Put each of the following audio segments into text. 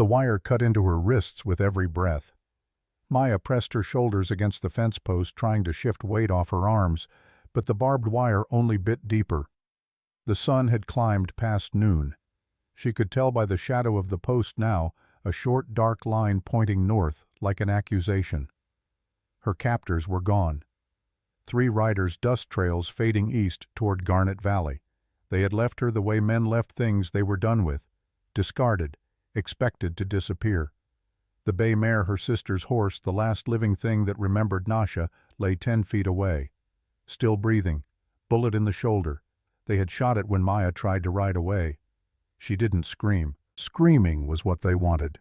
The wire cut into her wrists with every breath. Maya pressed her shoulders against the fence post, trying to shift weight off her arms, but the barbed wire only bit deeper. The sun had climbed past noon. She could tell by the shadow of the post now, a short dark line pointing north like an accusation. Her captors were gone. 3 riders' dust trails fading east toward Garnet Valley. They had left her the way men left things they were done with, discarded, expected to disappear. The bay mare, her sister's horse, the last living thing that remembered Nasha, lay 10 feet away. Still breathing, bullet in the shoulder. They had shot it when Maya tried to ride away. She didn't scream. Screaming was what they wanted.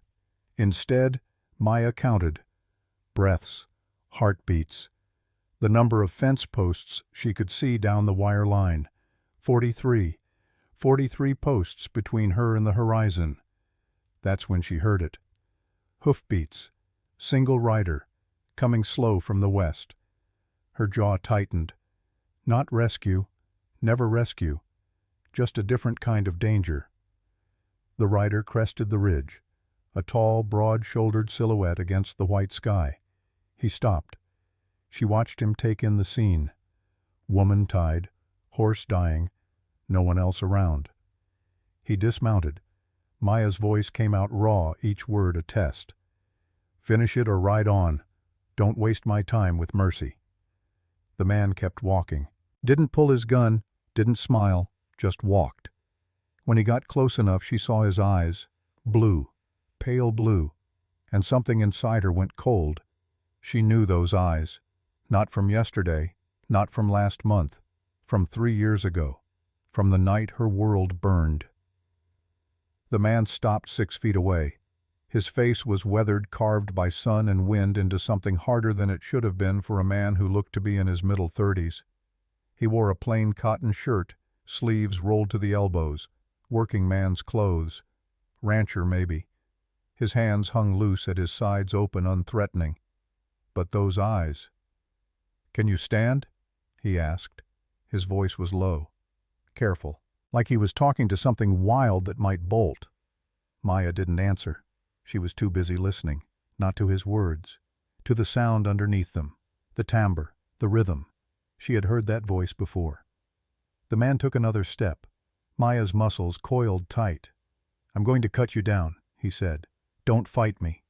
Instead, Maya counted. Breaths, heartbeats. The number of fence posts she could see down the wire line. 43. 43 posts between her and the horizon. That's when she heard it. Hoofbeats. Single rider. Coming slow from the west. Her jaw tightened. Not rescue. Never rescue. Just a different kind of danger. The rider crested the ridge. A tall, broad-shouldered silhouette against the white sky. He stopped. She watched him take in the scene. Woman tied, horse dying, no one else around. He dismounted. Maya's voice came out raw, each word a test. Finish it or ride on. Don't waste my time with mercy. The man kept walking. Didn't pull his gun, didn't smile, just walked. When he got close enough, she saw his eyes, blue, pale blue, and something inside her went cold. She knew those eyes. Not from yesterday, not from last month, from 3 years ago, from the night her world burned. The man stopped 6 feet away. His face was weathered, carved by sun and wind into something harder than it should have been for a man who looked to be in his middle 30s. He wore a plain cotton shirt, sleeves rolled to the elbows, working man's clothes. Rancher, maybe. His hands hung loose at his sides, open, unthreatening. But those eyes. "Can you stand?" he asked. His voice was low, careful, like he was talking to something wild that might bolt. Maya didn't answer. She was too busy listening, not to his words, to the sound underneath them, the timbre, the rhythm. She had heard that voice before. The man took another step. Maya's muscles coiled tight. "I'm going to cut you down," he said. "Don't fight me."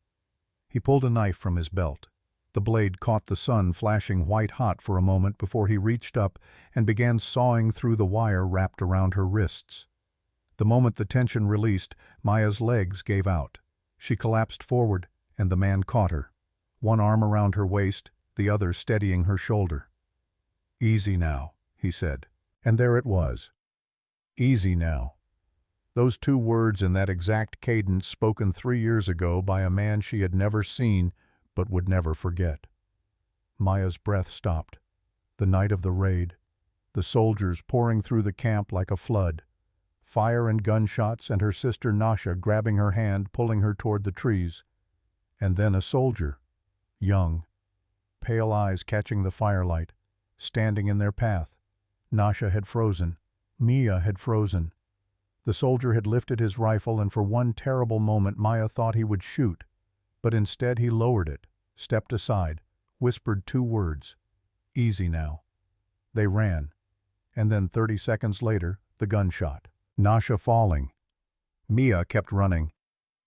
He pulled a knife from his belt. The blade caught the sun, flashing white-hot for a moment before he reached up and began sawing through the wire wrapped around her wrists. The moment the tension released, Maya's legs gave out. She collapsed forward, and the man caught her, one arm around her waist, the other steadying her shoulder. "Easy now," he said. And there it was. Easy now. Those 2 words in that exact cadence, spoken 3 years ago by a man she had never seen but would never forget. Maya's breath stopped. The night of the raid. The soldiers pouring through the camp like a flood. Fire and gunshots, and her sister Nasha grabbing her hand, pulling her toward the trees. And then a soldier. Young. Pale eyes catching the firelight. Standing in their path. Nasha had frozen. Mia had frozen. The soldier had lifted his rifle, and for one terrible moment Maya thought he would shoot. But instead he lowered it, stepped aside, whispered 2 words. Easy now. They ran. And then 30 seconds later, the gunshot. Nasha falling. Mia kept running.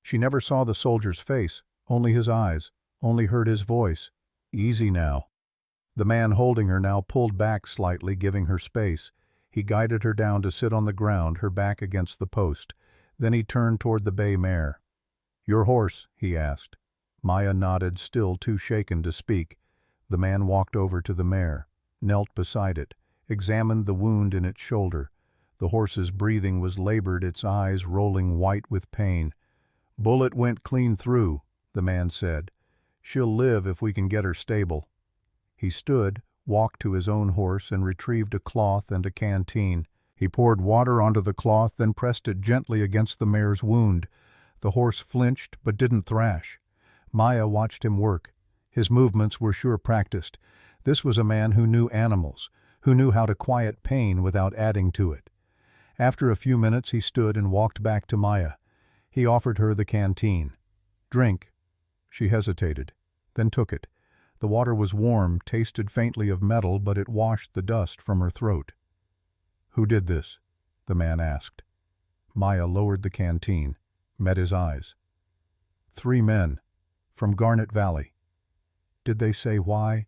She never saw the soldier's face, only his eyes, only heard his voice. Easy now. The man holding her now pulled back slightly, giving her space. He guided her down to sit on the ground, her back against the post. Then he turned toward the bay mare. "Your horse?" he asked. Maya nodded, still too shaken to speak. The man walked over to the mare, knelt beside it, examined the wound in its shoulder. The horse's breathing was labored, its eyes rolling white with pain. "Bullet went clean through," the man said. "She'll live if we can get her stable." He stood, walked to his own horse, and retrieved a cloth and a canteen. He poured water onto the cloth, then pressed it gently against the mare's wound. The horse flinched but didn't thrash. Maya watched him work. His movements were sure practiced. This was a man who knew animals, who knew how to quiet pain without adding to it. After a few minutes he stood and walked back to Maya. He offered her the canteen. "Drink." She hesitated, then took it. The water was warm, tasted faintly of metal, but it washed the dust from her throat. "Who did this?" the man asked. Maya lowered the canteen, met his eyes. "3 men, from Garnet Valley." "Did they say why?"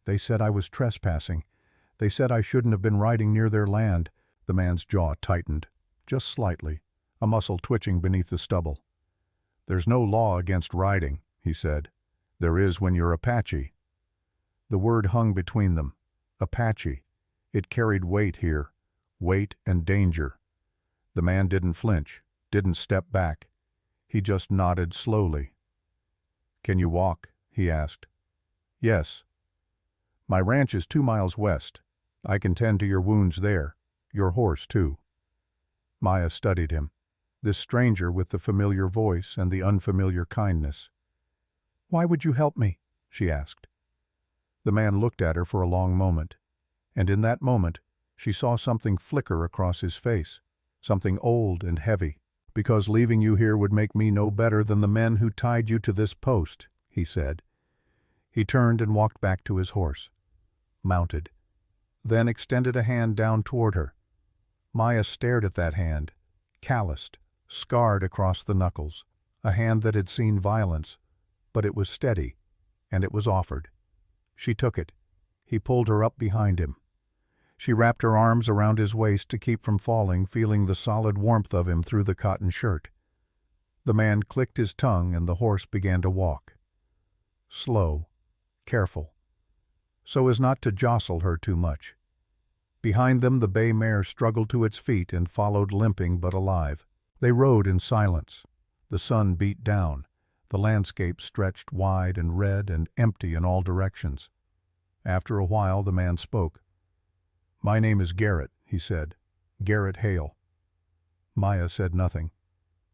"They said I was trespassing. They said I shouldn't have been riding near their land." The man's jaw tightened, just slightly, a muscle twitching beneath the stubble. "There's no law against riding," he said. "There is when you're Apache." The word hung between them. Apache. It carried weight here. Weight and danger. The man didn't flinch, didn't step back. He just nodded slowly. "Can you walk?" he asked. "Yes." "My ranch is 2 miles west. I can tend to your wounds there. Your horse, too." Maya studied him, this stranger with the familiar voice and the unfamiliar kindness. "Why would you help me?" she asked. The man looked at her for a long moment, and in that moment she saw something flicker across his face, something old and heavy. "Because leaving you here would make me no better than the men who tied you to this post," he said. He turned and walked back to his horse, mounted, then extended a hand down toward her. Maya stared at that hand, calloused, scarred across the knuckles, a hand that had seen violence, but it was steady, and it was offered. She took it. He pulled her up behind him. She wrapped her arms around his waist to keep from falling, feeling the solid warmth of him through the cotton shirt. The man clicked his tongue and the horse began to walk. Slow, careful, so as not to jostle her too much. Behind them the bay mare struggled to its feet and followed, limping but alive. They rode in silence. The sun beat down. The landscape stretched wide and red and empty in all directions. After a while the man spoke. "My name is Garrett," he said. "Garrett Hale." Maya said nothing.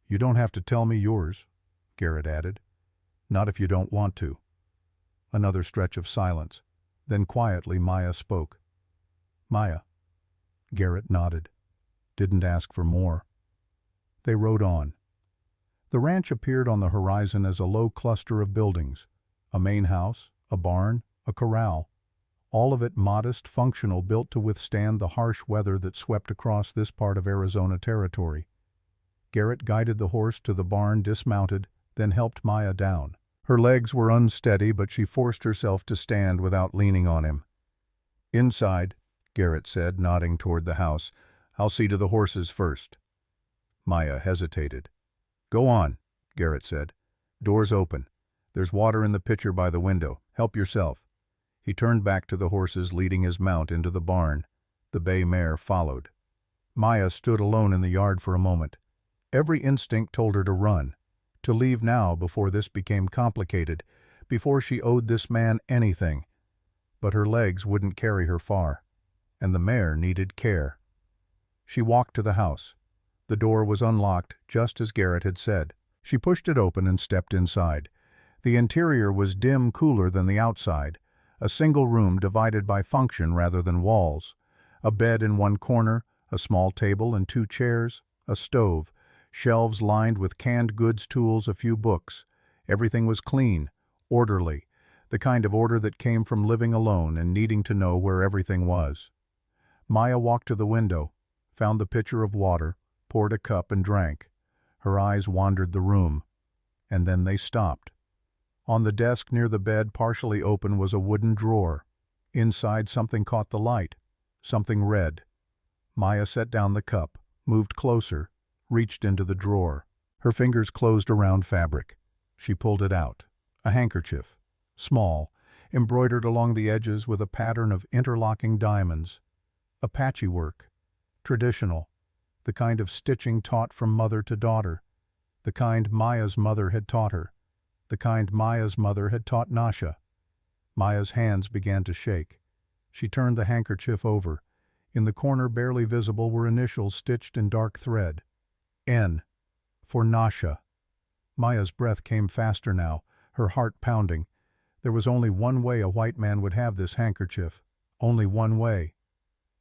"You don't have to tell me yours," Garrett added. "Not if you don't want to." Another stretch of silence. Then quietly Maya spoke. "Maya." Garrett nodded. Didn't ask for more. They rode on. The ranch appeared on the horizon as a low cluster of buildings, a main house, a barn, a corral, all of it modest, functional, built to withstand the harsh weather that swept across this part of Arizona territory. Garrett guided the horse to the barn, dismounted, then helped Maya down. Her legs were unsteady, but she forced herself to stand without leaning on him. "Inside," Garrett said, nodding toward the house. "I'll see to the horses first." Maya hesitated. "Go on," Garrett said. "Door's open. There's water in the pitcher by the window. Help yourself." He turned back to the horses, leading his mount into the barn. The bay mare followed. Maya stood alone in the yard for a moment. Every instinct told her to run, to leave now before this became complicated, before she owed this man anything. But her legs wouldn't carry her far, and the mare needed care. She walked to the house. The door was unlocked, just as Garrett had said. She pushed it open and stepped inside. The interior was dim, cooler than the outside. A single room divided by function rather than walls. A bed in one corner, a small table and 2 chairs, a stove, shelves lined with canned goods, tools, a few books. Everything was clean, orderly, the kind of order that came from living alone and needing to know where everything was. Maya walked to the window, found the pitcher of water, poured a cup and drank. Her eyes wandered the room, and then they stopped. On the desk near the bed, partially open, was a wooden drawer. Inside, something caught the light, something red. Maya set down the cup, moved closer, reached into the drawer. Her fingers closed around fabric. She pulled it out. A handkerchief, small, embroidered along the edges with a pattern of interlocking diamonds. Apache work, traditional, the kind of stitching taught from mother to daughter, the kind Maya's mother had taught her, the kind Maya's mother had taught Nasha. Maya's hands began to shake. She turned the handkerchief over. In the corner, barely visible, were initials stitched in dark thread. N, for Nasha. Maya's breath came faster now, her heart pounding. There was only one way a white man would have this handkerchief. Only one way.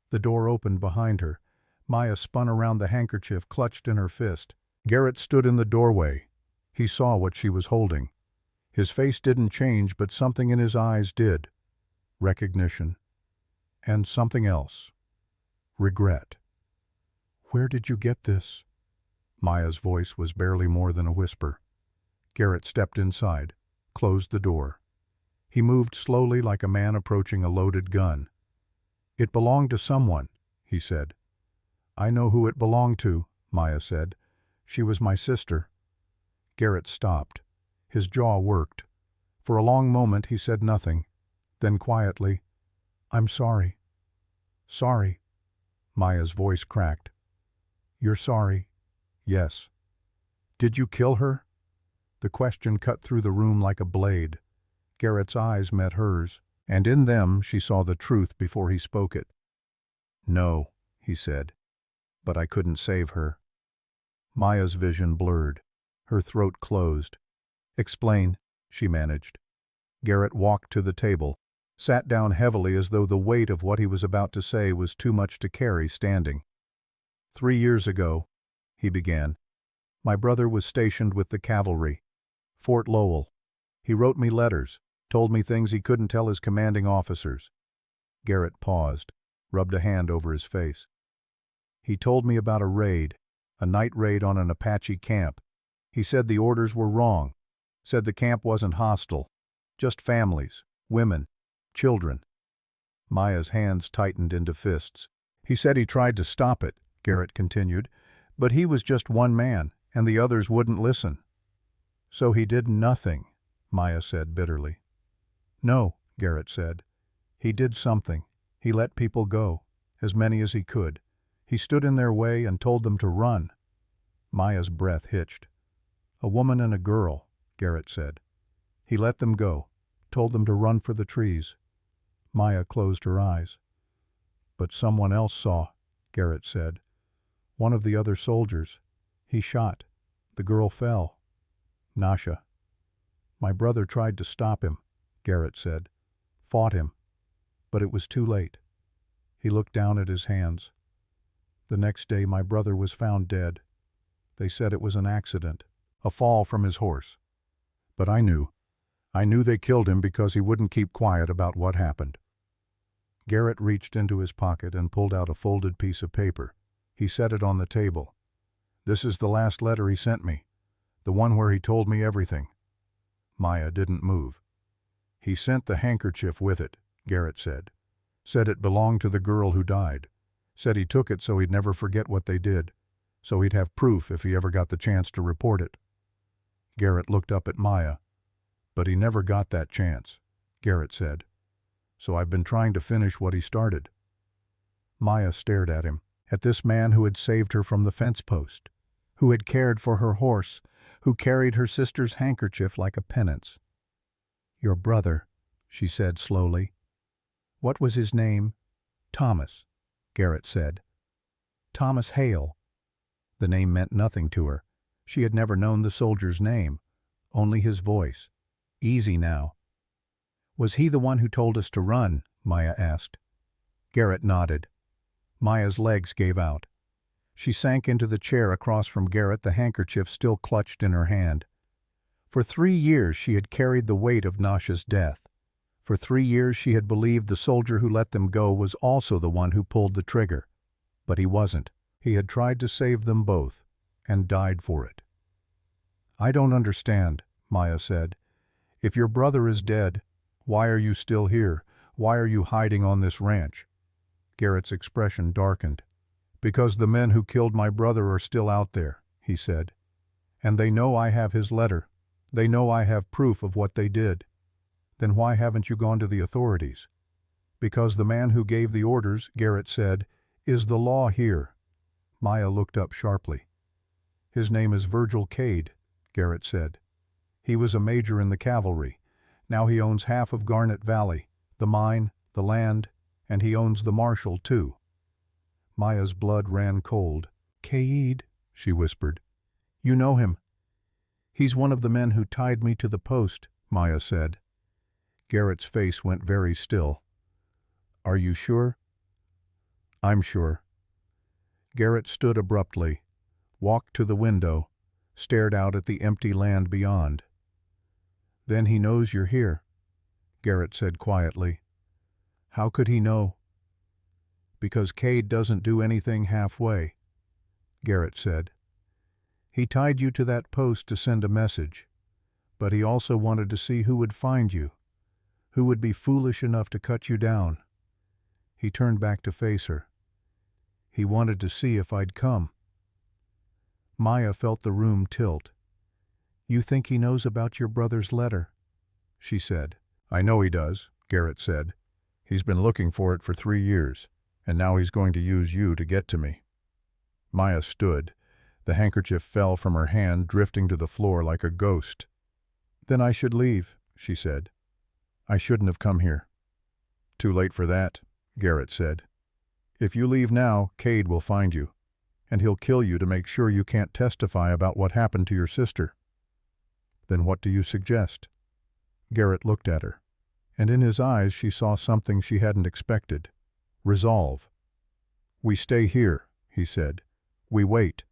The door opened behind her. Maya spun around the handkerchief clutched in her fist. Garrett stood in the doorway. He saw what she was holding. His face didn't change, but something in his eyes did. Recognition. And something else. Regret. "Where did you get this?" Maya's voice was barely more than a whisper. Garrett stepped inside, closed the door. He moved slowly like a man approaching a loaded gun. "It belonged to someone," he said. "I know who it belonged to," Maya said. "She was my sister." Garrett stopped. His jaw worked. For a long moment he said nothing. Then quietly, "I'm sorry." "Sorry?" Maya's voice cracked. "You're sorry?" "Yes." "Did you kill her?" The question cut through the room like a blade. Garrett's eyes met hers, and in them she saw the truth before he spoke it. "No," he said, "but I couldn't save her." Maya's vision blurred. Her throat closed. "Explain," she managed. Garrett walked to the table, sat down heavily as though the weight of what he was about to say was too much to carry standing. "3 years ago," he began, "my brother was stationed with the cavalry. Fort Lowell. He wrote me letters, told me things he couldn't tell his commanding officers." Garrett paused, rubbed a hand over his face. "He told me about a night raid on an Apache camp. He said the orders were wrong, said the camp wasn't hostile, just families, women, children." Maya's hands tightened into fists. "He said he tried to stop it," Garrett continued, "but he was just one man, and the others wouldn't listen." "So he did nothing," Maya said bitterly. "No," Garrett said. "He did something. He let people go, as many as he could. He stood in their way and told them to run." Maya's breath hitched. "A woman and a girl," Garrett said. "He let them go, told them to run for the trees." Maya closed her eyes. "But someone else saw," Garrett said. "One of the other soldiers. He shot. The girl fell. Nasha. My brother tried to stop him," Garrett said. "Fought him. But it was too late." He looked down at his hands. "The next day my brother was found dead. They said it was an accident, a fall from his horse. But I knew they killed him because he wouldn't keep quiet about what happened." Garrett reached into his pocket and pulled out a folded piece of paper. He set it on the table. "This is the last letter he sent me, the one where he told me everything." Maya didn't move. "He sent the handkerchief with it," Garrett said. "Said it belonged to the girl who died. Said he took it so he'd never forget what they did, so he'd have proof if he ever got the chance to report it." Garrett looked up at Maya. "But he never got that chance," Garrett said. "So I've been trying to finish what he started." Maya stared at him, at this man who had saved her from the fence post, who had cared for her horse, who carried her sister's handkerchief like a penance. "Your brother," she said slowly. "What was his name?" "Thomas," Garrett said. "Thomas Hale." The name meant nothing to her. She had never known the soldier's name, only his voice. Easy now. "Was he the one who told us to run?" Maya asked. Garrett nodded. Maya's legs gave out. She sank into the chair across from Garrett, the handkerchief still clutched in her hand. For 3 years she had carried the weight of Nasha's death. For 3 years she had believed the soldier who let them go was also the one who pulled the trigger. But he wasn't. He had tried to save them both, and died for it. "I don't understand," Maya said. "If your brother is dead, why are you still here? Why are you hiding on this ranch?" Garrett's expression darkened. "Because the men who killed my brother are still out there," he said. "And they know I have his letter. They know I have proof of what they did." "Then why haven't you gone to the authorities?" "Because the man who gave the orders," Garrett said, "is the law here." Maya looked up sharply. "His name is Virgil Cade," Garrett said. "He was a major in the cavalry. Now he owns half of Garnet Valley, the mine, the land, and he owns the marshal, too." Maya's blood ran cold. "Cade," she whispered. "You know him." "He's one of the men who tied me to the post," Maya said. Garrett's face went very still. "Are you sure?" "I'm sure." Garrett stood abruptly, walked to the window, stared out at the empty land beyond. "Then he knows you're here," Garrett said quietly. "How could he know?" "Because Cade doesn't do anything halfway," Garrett said. "He tied you to that post to send a message, but he also wanted to see who would find you, who would be foolish enough to cut you down." He turned back to face her. "He wanted to see if I'd come." Maya felt the room tilt. "You think he knows about your brother's letter?" she said. "I know he does," Garrett said. "He's been looking for it for 3 years, and now he's going to use you to get to me." Maya stood. The handkerchief fell from her hand, drifting to the floor like a ghost. "Then I should leave," she said. "I shouldn't have come here." "Too late for that," Garrett said. "If you leave now, Cade will find you, and he'll kill you to make sure you can't testify about what happened to your sister." "Then what do you suggest?" Garrett looked at her, and in his eyes she saw something she hadn't expected. Resolve. "We stay here," he said. "We wait,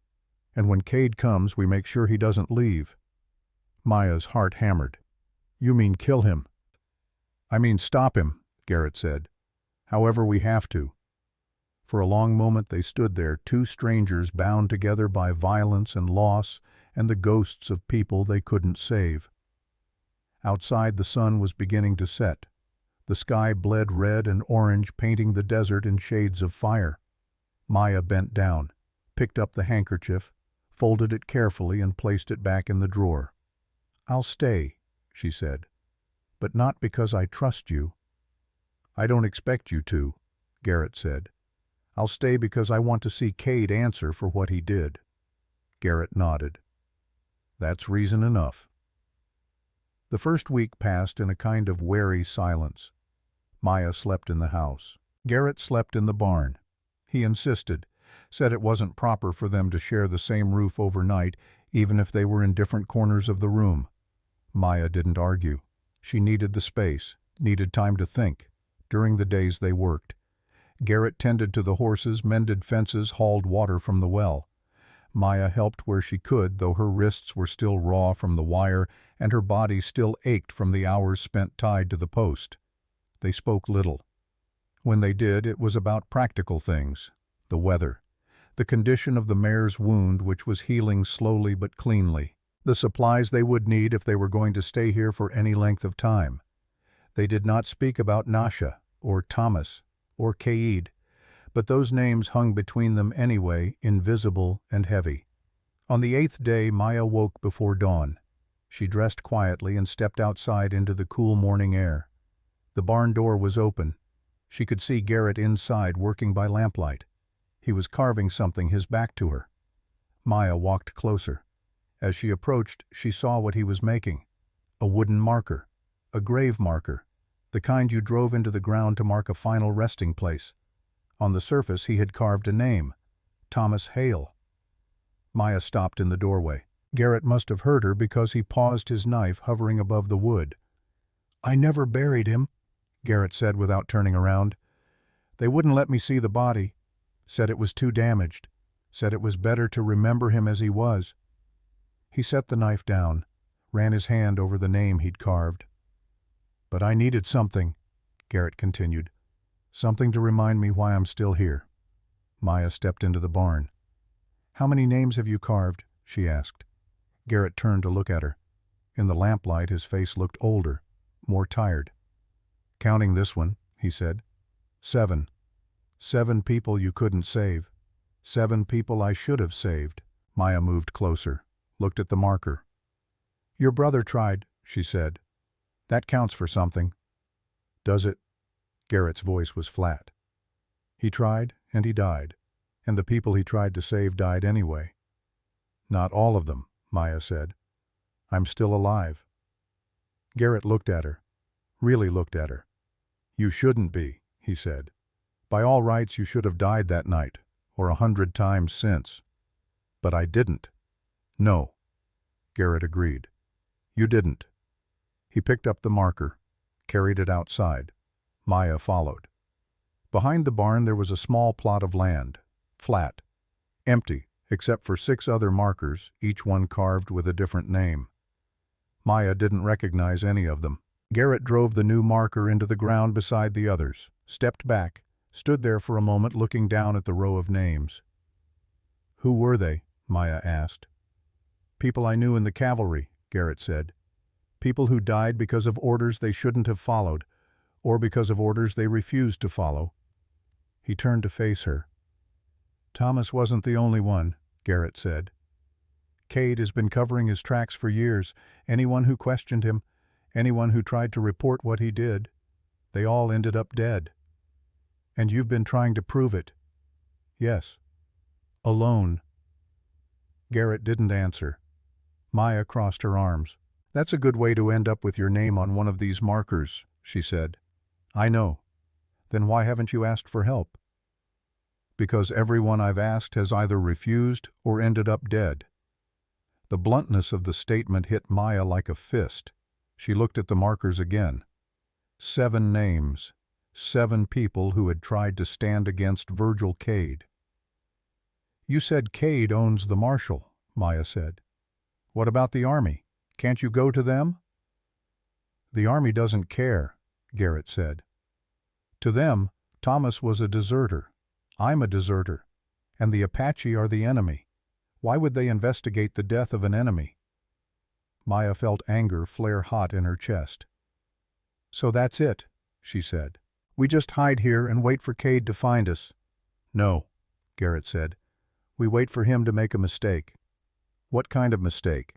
and when Cade comes we make sure he doesn't leave." Maya's heart hammered. "You mean kill him?" "I mean stop him," Garrett said. "However we have to." For a long moment they stood there, two strangers bound together by violence and loss and the ghosts of people they couldn't save. Outside the sun was beginning to set. The sky bled red and orange, painting the desert in shades of fire. Maya bent down, picked up the handkerchief, folded it carefully and placed it back in the drawer. "I'll stay," she said, "but not because I trust you." "I don't expect you to," Garrett said. "I'll stay because I want to see Cade answer for what he did." Garrett nodded. "That's reason enough." The first week passed in a kind of wary silence. Maya slept in the house. Garrett slept in the barn. He insisted, said it wasn't proper for them to share the same roof overnight, even if they were in different corners of the room. Maya didn't argue. She needed the space, needed time to think, during the days they worked. Garrett tended to the horses, mended fences, hauled water from the well. Maya helped where she could, though her wrists were still raw from the wire and her body still ached from the hours spent tied to the post. They spoke little. When they did, it was about practical things: the weather, the condition of the mare's wound, which was healing slowly but cleanly, the supplies they would need if they were going to stay here for any length of time. They did not speak about Nasha, or Thomas, or Cade, but those names hung between them anyway, invisible and heavy. On the 8th day, Maya woke before dawn. She dressed quietly and stepped outside into the cool morning air. The barn door was open. She could see Garrett inside, working by lamplight. He was carving something, his back to her. Maya walked closer. As she approached, she saw what he was making: a wooden marker, a grave marker, the kind you drove into the ground to mark a final resting place. On the surface he had carved a name: Thomas Hale. Maya stopped in the doorway. Garrett must have heard her because he paused, his knife hovering above the wood. "I never buried him," Garrett said without turning around. "They wouldn't let me see the body. Said it was too damaged. Said it was better to remember him as he was." He set the knife down, ran his hand over the name he'd carved. "But I needed something," Garrett continued. "Something to remind me why I'm still here." Maya stepped into the barn. "How many names have you carved?" she asked. Garrett turned to look at her. In the lamplight his face looked older, more tired. "Counting this one," he said. 7. 7 people you couldn't save. 7 people I should have saved." Maya moved closer, looked at the marker. "Your brother tried," she said. "That counts for something." "Does it?" Garrett's voice was flat. "He tried, and he died. And the people he tried to save died anyway." "Not all of them," Maya said. "I'm still alive." Garrett looked at her, really looked at her. "You shouldn't be," he said. "By all rights you should have died that night, or 100 times since. But I didn't." "No," Garrett agreed. "You didn't." He picked up the marker, carried it outside. Maya followed. Behind the barn there was a small plot of land, flat, empty except for 6 other markers, each one carved with a different name. Maya didn't recognize any of them. Garrett drove the new marker into the ground beside the others, stepped back, stood there for a moment looking down at the row of names. "Who were they?" Maya asked. "People I knew in the cavalry," Garrett said. "People who died because of orders they shouldn't have followed, or because of orders they refused to follow." He turned to face her. "Thomas wasn't the only one," Garrett said. "Cade has been covering his tracks for years. Anyone who questioned him, anyone who tried to report what he did, they all ended up dead. And you've been trying to prove it." "Yes." "Alone." Garrett didn't answer. Maya crossed her arms. "That's a good way to end up with your name on one of these markers," she said. "I know. Then why haven't you asked for help?" "Because everyone I've asked has either refused or ended up dead." The bluntness of the statement hit Maya like a fist. She looked at the markers again. 7 names, 7 people who had tried to stand against Virgil Cade. "You said Cade owns the marshal," Maya said. "What about the army? Can't you go to them?" "The army doesn't care," Garrett said. "To them, Thomas was a deserter. I'm a deserter. And the Apache are the enemy. Why would they investigate the death of an enemy?" Maya felt anger flare hot in her chest. "So that's it," she said. "We just hide here and wait for Cade to find us." "No," Garrett said. "We wait for him to make a mistake." "What kind of mistake?"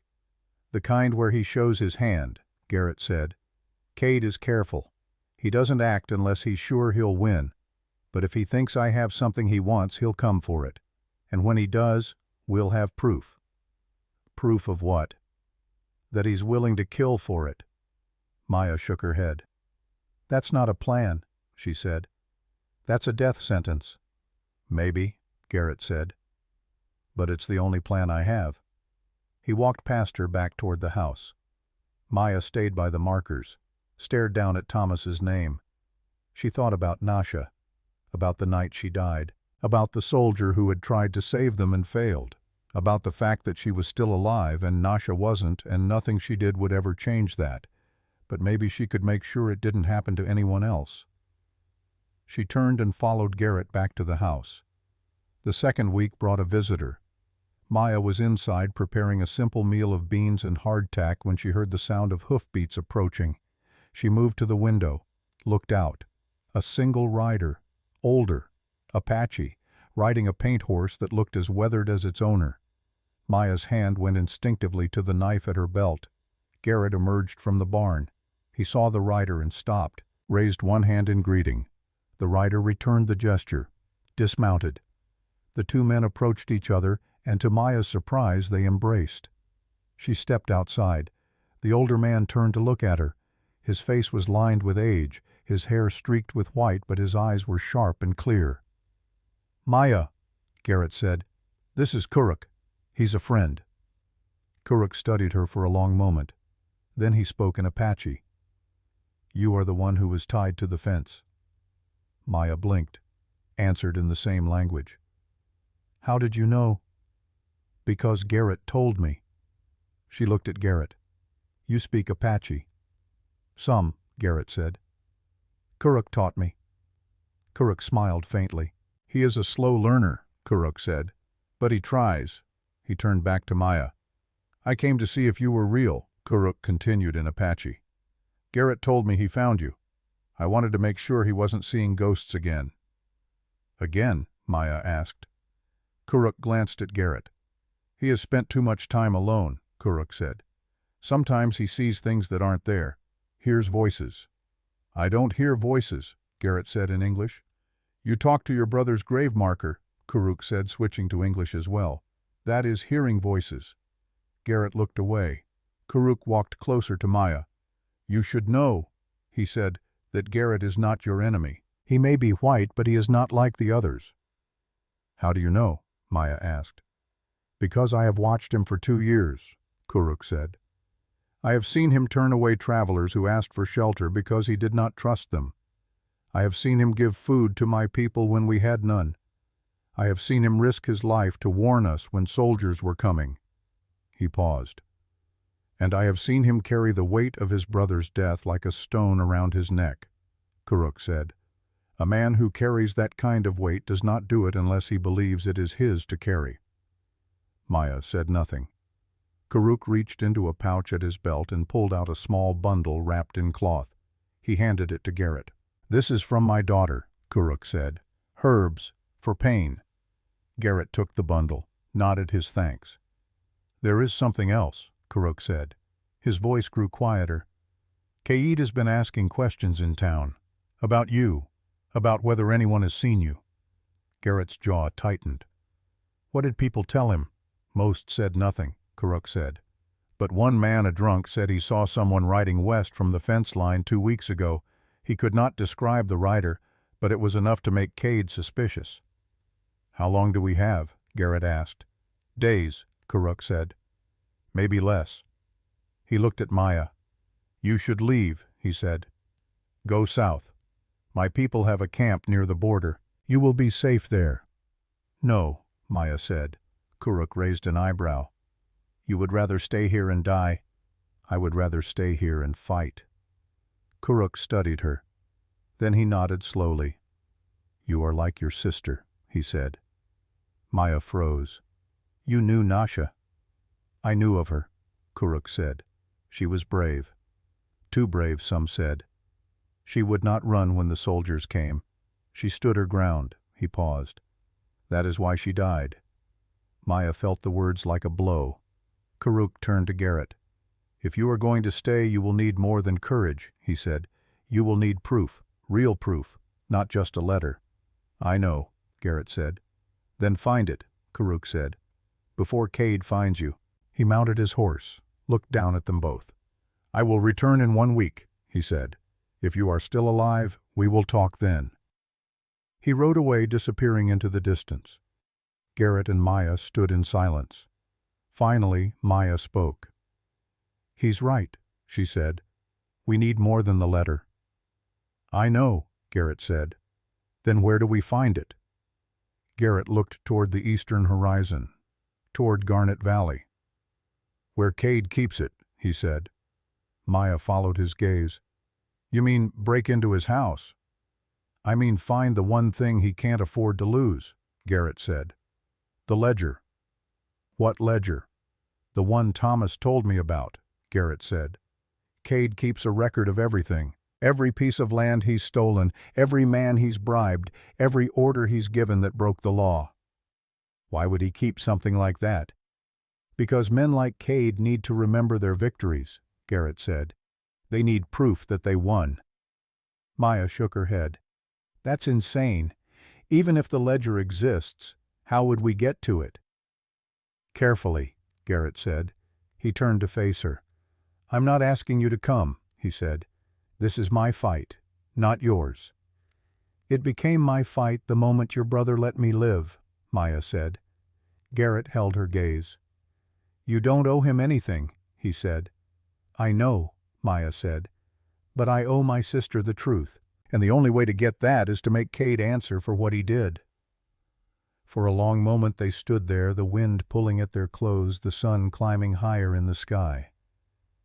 "The kind where he shows his hand," Garrett said. "Cade is careful. He doesn't act unless he's sure he'll win. But if he thinks I have something he wants, he'll come for it. And when he does, we'll have proof." "Proof of what?" "That he's willing to kill for it." Maya shook her head. "That's not a plan," she said. "That's a death sentence." "Maybe," Garrett said. "But it's the only plan I have." He walked past her back toward the house. Maya stayed by the markers, stared down at Thomas's name. She thought about Nasha, about the night she died, about the soldier who had tried to save them and failed, about the fact that she was still alive and Nasha wasn't, and nothing she did would ever change that, but maybe she could make sure it didn't happen to anyone else. She turned and followed Garrett back to the house. The second week brought a visitor. Maya was inside preparing a simple meal of beans and hardtack when she heard the sound of hoofbeats approaching. She moved to the window, looked out. A single rider, older, Apache, riding a paint horse that looked as weathered as its owner. Maya's hand went instinctively to the knife at her belt. Garrett emerged from the barn. He saw the rider and stopped, raised one hand in greeting. The rider returned the gesture, dismounted. The 2 men approached each other, and to Maya's surprise they embraced. She stepped outside. The older man turned to look at her. His face was lined with age, his hair streaked with white, but his eyes were sharp and clear. "Maya," Garrett said, "this is Kuruk. He's a friend." Kuruk studied her for a long moment. Then he spoke in Apache. "You are the one who was tied to the fence." Maya blinked, answered in the same language. "How did you know?" "Because Garrett told me." She looked at Garrett. "You speak Apache." "Some," Garrett said. "Kuruk taught me." Kuruk smiled faintly. "He is a slow learner," Kuruk said. "But he tries." He turned back to Maya. "I came to see if you were real," Kuruk continued in Apache. "Garrett told me he found you. I wanted to make sure he wasn't seeing ghosts again." "Again?" Maya asked. Kuruk glanced at Garrett. "He has spent too much time alone," Kuruk said. "Sometimes he sees things that aren't there, hears voices." "I don't hear voices," Garrett said in English. "You talk to your brother's grave marker," Kuruk said, switching to English as well. "That is hearing voices." Garrett looked away. Kuruk walked closer to Maya. "You should know," he said, "that Garrett is not your enemy. He may be white, but he is not like the others." "How do you know?" Maya asked. "Because I have watched him for 2 years," Kuruk said. "I have seen him turn away travelers who asked for shelter because he did not trust them. I have seen him give food to my people when we had none. I have seen him risk his life to warn us when soldiers were coming." He paused. "And I have seen him carry the weight of his brother's death like a stone around his neck," Kuruk said. "A man who carries that kind of weight does not do it unless he believes it is his to carry." Maya said nothing. Kuruk reached into a pouch at his belt and pulled out a small bundle wrapped in cloth. He handed it to Garrett. "This is from my daughter," Kuruk said. "Herbs, for pain." Garrett took the bundle, nodded his thanks. "There is something else," Kuruk said. His voice grew quieter. "Caid has been asking questions in town. About you. About whether anyone has seen you." Garrett's jaw tightened. "What did people tell him?" "Most said nothing," Kuruk said. "But one man, a drunk, said he saw someone riding west from the fence line 2 weeks ago. He could not describe the rider, but it was enough to make Caid suspicious." "How long do we have?" Garrett asked. "Days," Kuruk said. "Maybe less." He looked at Maya. "You should leave," he said. "Go south. My people have a camp near the border. You will be safe there." "No," Maya said. Kuruk raised an eyebrow. "You would rather stay here and die?" "I would rather stay here and fight." Kuruk studied her. Then he nodded slowly. "You are like your sister," he said. Maya froze. "You knew Nasha?" "I knew of her," Kuruk said. "She was brave. Too brave, some said. She would not run when the soldiers came. She stood her ground." He paused. "That is why she died." Maya felt the words like a blow. Kuruk turned to Garrett. "If you are going to stay, you will need more than courage," he said. "You will need proof, real proof, not just a letter." "I know," Garrett said. "Then find it," Kuruk said, "before Caid finds you." He mounted his horse, looked down at them both. "I will return in 1 week," he said. "If you are still alive, we will talk then." He rode away, disappearing into the distance. Garrett and Maya stood in silence. Finally, Maya spoke. "He's right," she said. "We need more than the letter." "I know," Garrett said. "Then where do we find it?" Garrett looked toward the eastern horizon, toward Garnet Valley. "Where Caid keeps it," he said. Maya followed his gaze. "You mean break into his house?" "I mean find the one thing he can't afford to lose," Garrett said. "The ledger." "What ledger?" "The one Thomas told me about," Garrett said. "Caid keeps a record of everything. Every piece of land he's stolen, every man he's bribed, every order he's given that broke the law." "Why would he keep something like that?" "Because men like Caid need to remember their victories," Garrett said. "They need proof that they won." Maya shook her head. "That's insane. Even if the ledger exists, how would we get to it?" "Carefully," Garrett said. He turned to face her. "I'm not asking you to come," he said. "This is my fight, not yours." "It became my fight the moment your brother let me live," Maya said. Garrett held her gaze. "You don't owe him anything," he said. "I know," Maya said. "But I owe my sister the truth, and the only way to get that is to make Caid answer for what he did." For a long moment they stood there, the wind pulling at their clothes, the sun climbing higher in the sky.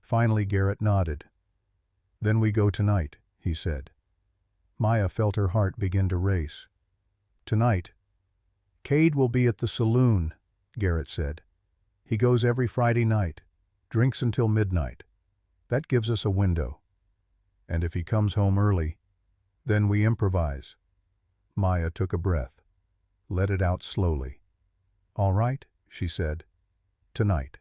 Finally Garrett nodded. "Then we go tonight," he said. Maya felt her heart begin to race. "Tonight?" "Caid will be at the saloon," Garrett said. "He goes every Friday night, drinks until midnight. That gives us a window. And if he comes home early, then we improvise." Maya took a breath, let it out slowly. "All right," she said. "Tonight."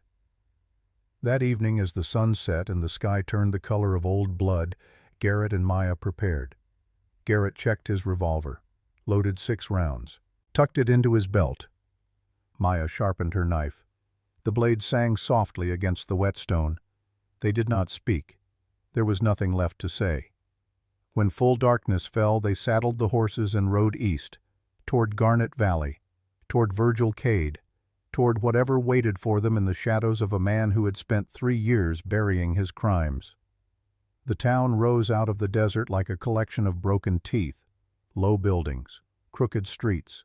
That evening, as the sun set and the sky turned the color of old blood, Garrett and Maya prepared. Garrett checked his revolver, loaded 6 rounds, tucked it into his belt. Maya sharpened her knife. The blade sang softly against the whetstone. They did not speak. There was nothing left to say. When full darkness fell, they saddled the horses and rode east, toward Garnet Valley, toward Virgil Caid, toward whatever waited for them in the shadows of a man who had spent 3 years burying his crimes. The town rose out of the desert like a collection of broken teeth, low buildings, crooked streets,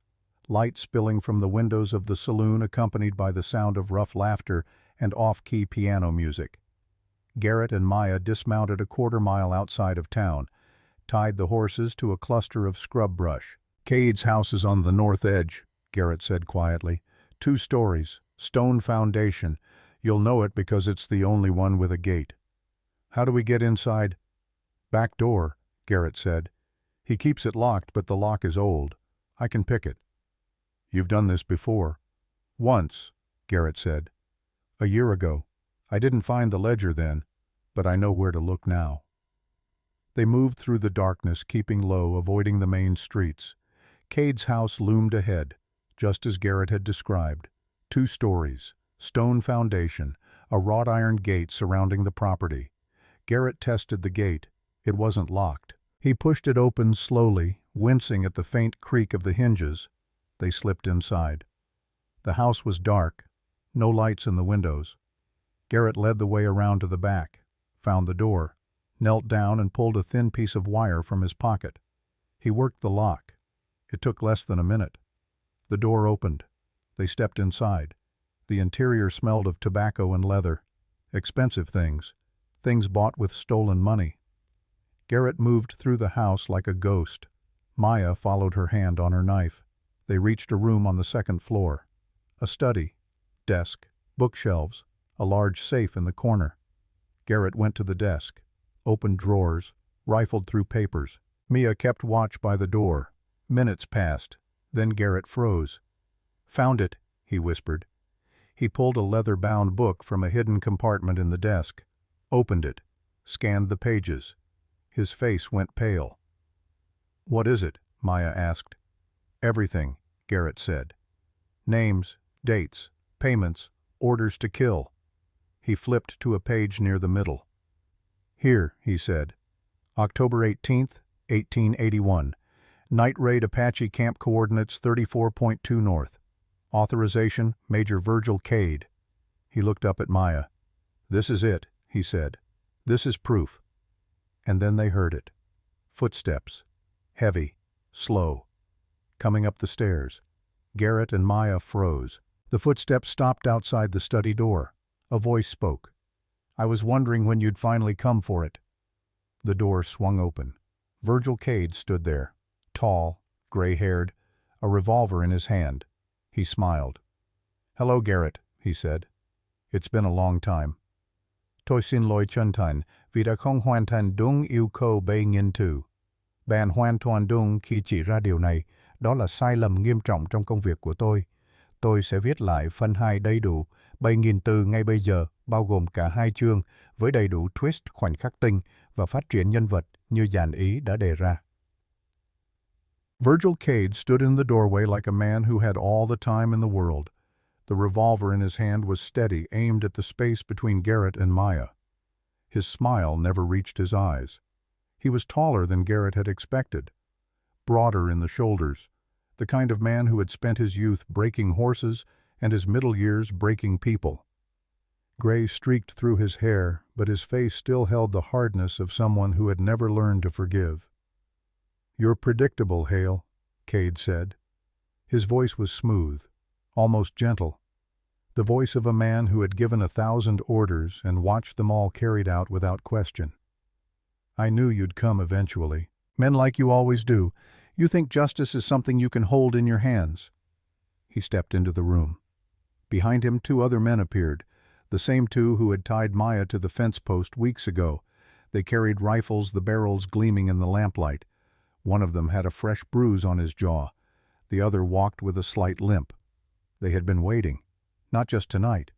light spilling from the windows of the saloon accompanied by the sound of rough laughter and off-key piano music. Garrett and Maya dismounted a quarter-mile outside of town, tied the horses to a cluster of scrub brush. "Cade's house is on the north edge," Garrett said quietly. 2 stories, stone foundation. You'll know it because it's the only one with a gate. "How do we get inside?" "Back door," Garrett said. "He keeps it locked, but the lock is old. I can pick it." "You've done this before." "Once," Garrett said. "A year ago. I didn't find the ledger then, but I know where to look now." They moved through the darkness, keeping low, avoiding the main streets. Cade's house loomed ahead, just as Garrett had described. 2 stories, stone foundation, a wrought iron gate surrounding the property. Garrett tested the gate. It wasn't locked. He pushed it open slowly, wincing at the faint creak of the hinges. They slipped inside. The house was dark, no lights in the windows. Garrett led the way around to the back, found the door, knelt down and pulled a thin piece of wire from his pocket. He worked the lock. It took less than a minute. The door opened. They stepped inside. The interior smelled of tobacco and leather. Expensive things. Things bought with stolen money. Garrett moved through the house like a ghost. Maya followed her hand on her knife. They reached a room on the 2nd floor. A study, desk, bookshelves, a large safe in the corner. Garrett went to the desk, opened drawers, rifled through papers. Mia kept watch by the door. Minutes passed. Then Garrett froze. "Found it," he whispered. He pulled a leather-bound book from a hidden compartment in the desk, opened it, scanned the pages. His face went pale. "What is it?" Maya asked. "Everything," Garrett said. "Names, dates, payments, orders to kill." He flipped to a page near the middle. "Here," he said. "October 18th, 1881. Night raid Apache camp coordinates 34.2 north. Authorization, Major Virgil Cade." He looked up at Maya. "This is it," he said. "This is proof." And then they heard it. Footsteps. Heavy. Slow. Coming up the stairs. Garrett and Maya froze. The footsteps stopped outside the study door. A voice spoke. "I was wondering when you'd finally come for it." The door swung open. Virgil Cade stood there, tall, gray-haired, a revolver in his hand. He smiled. "Hello, Garrett," he said. "It's been a long time." "Tôi xin lỗi chân thành vì đã không hoàn thành đúng yêu cầu bay nghiên tu. Bạn hoàn toàn đúng khi chỉ ra điều này. Đó là sai lầm nghiêm trọng trong công việc của tôi. Tôi sẽ viết lại phần 2 đầy đủ, bay nghiên từ ngay bây giờ, bao gồm cả 2 chương, với đầy đủ twist khoảnh khắc tinh và phát triển nhân vật như dàn ý đã đề ra." Virgil Cade stood in the doorway like a man who had all the time in the world. The revolver in his hand was steady, aimed at the space between Garrett and Maya. His smile never reached his eyes. He was taller than Garrett had expected, broader in the shoulders, the kind of man who had spent his youth breaking horses and his middle years breaking people. Gray streaked through his hair, but his face still held the hardness of someone who had never learned to forgive. "You're predictable, Hale," Cade said. His voice was smooth, almost gentle, the voice of a man who had given 1,000 orders and watched them all carried out without question. "I knew you'd come eventually. Men like you always do. You think justice is something you can hold in your hands." He stepped into the room. Behind him 2 other men appeared, the same 2 who had tied Maya to the fence post weeks ago. They carried rifles, the barrels gleaming in the lamplight. One of them had a fresh bruise on his jaw. The other walked with a slight limp. They had been waiting, not just tonight,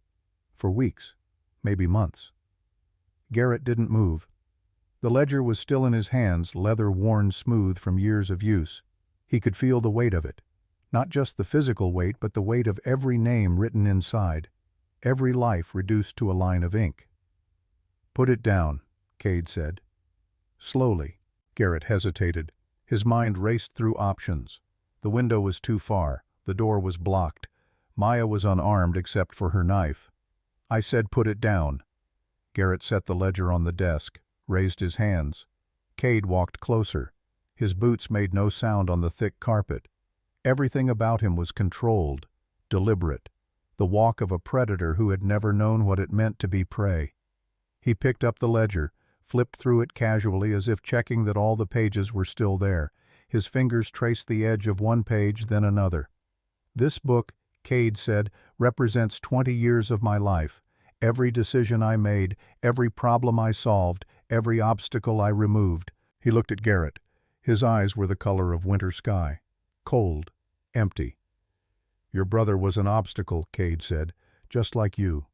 for weeks, maybe months. Garrett didn't move. The ledger was still in his hands, leather worn smooth from years of use. He could feel the weight of it. Not just the physical weight, but the weight of every name written inside, every life reduced to a line of ink. "Put it down," Cade said. Slowly, Garrett hesitated. His mind raced through options. The window was too far. The door was blocked. Maya was unarmed except for her knife. "I said put it down." Garrett set the ledger on the desk, raised his hands. Cade walked closer. His boots made no sound on the thick carpet. Everything about him was controlled, deliberate, the walk of a predator who had never known what it meant to be prey. He picked up the ledger, flipped through it casually as if checking that all the pages were still there. His fingers traced the edge of one page, then another. "This book," Cade said, "represents 20 years of my life. Every decision I made, every problem I solved, every obstacle I removed." He looked at Garrett. His eyes were the color of winter sky. Cold, empty. "Your brother was an obstacle," Cade said, "just like you."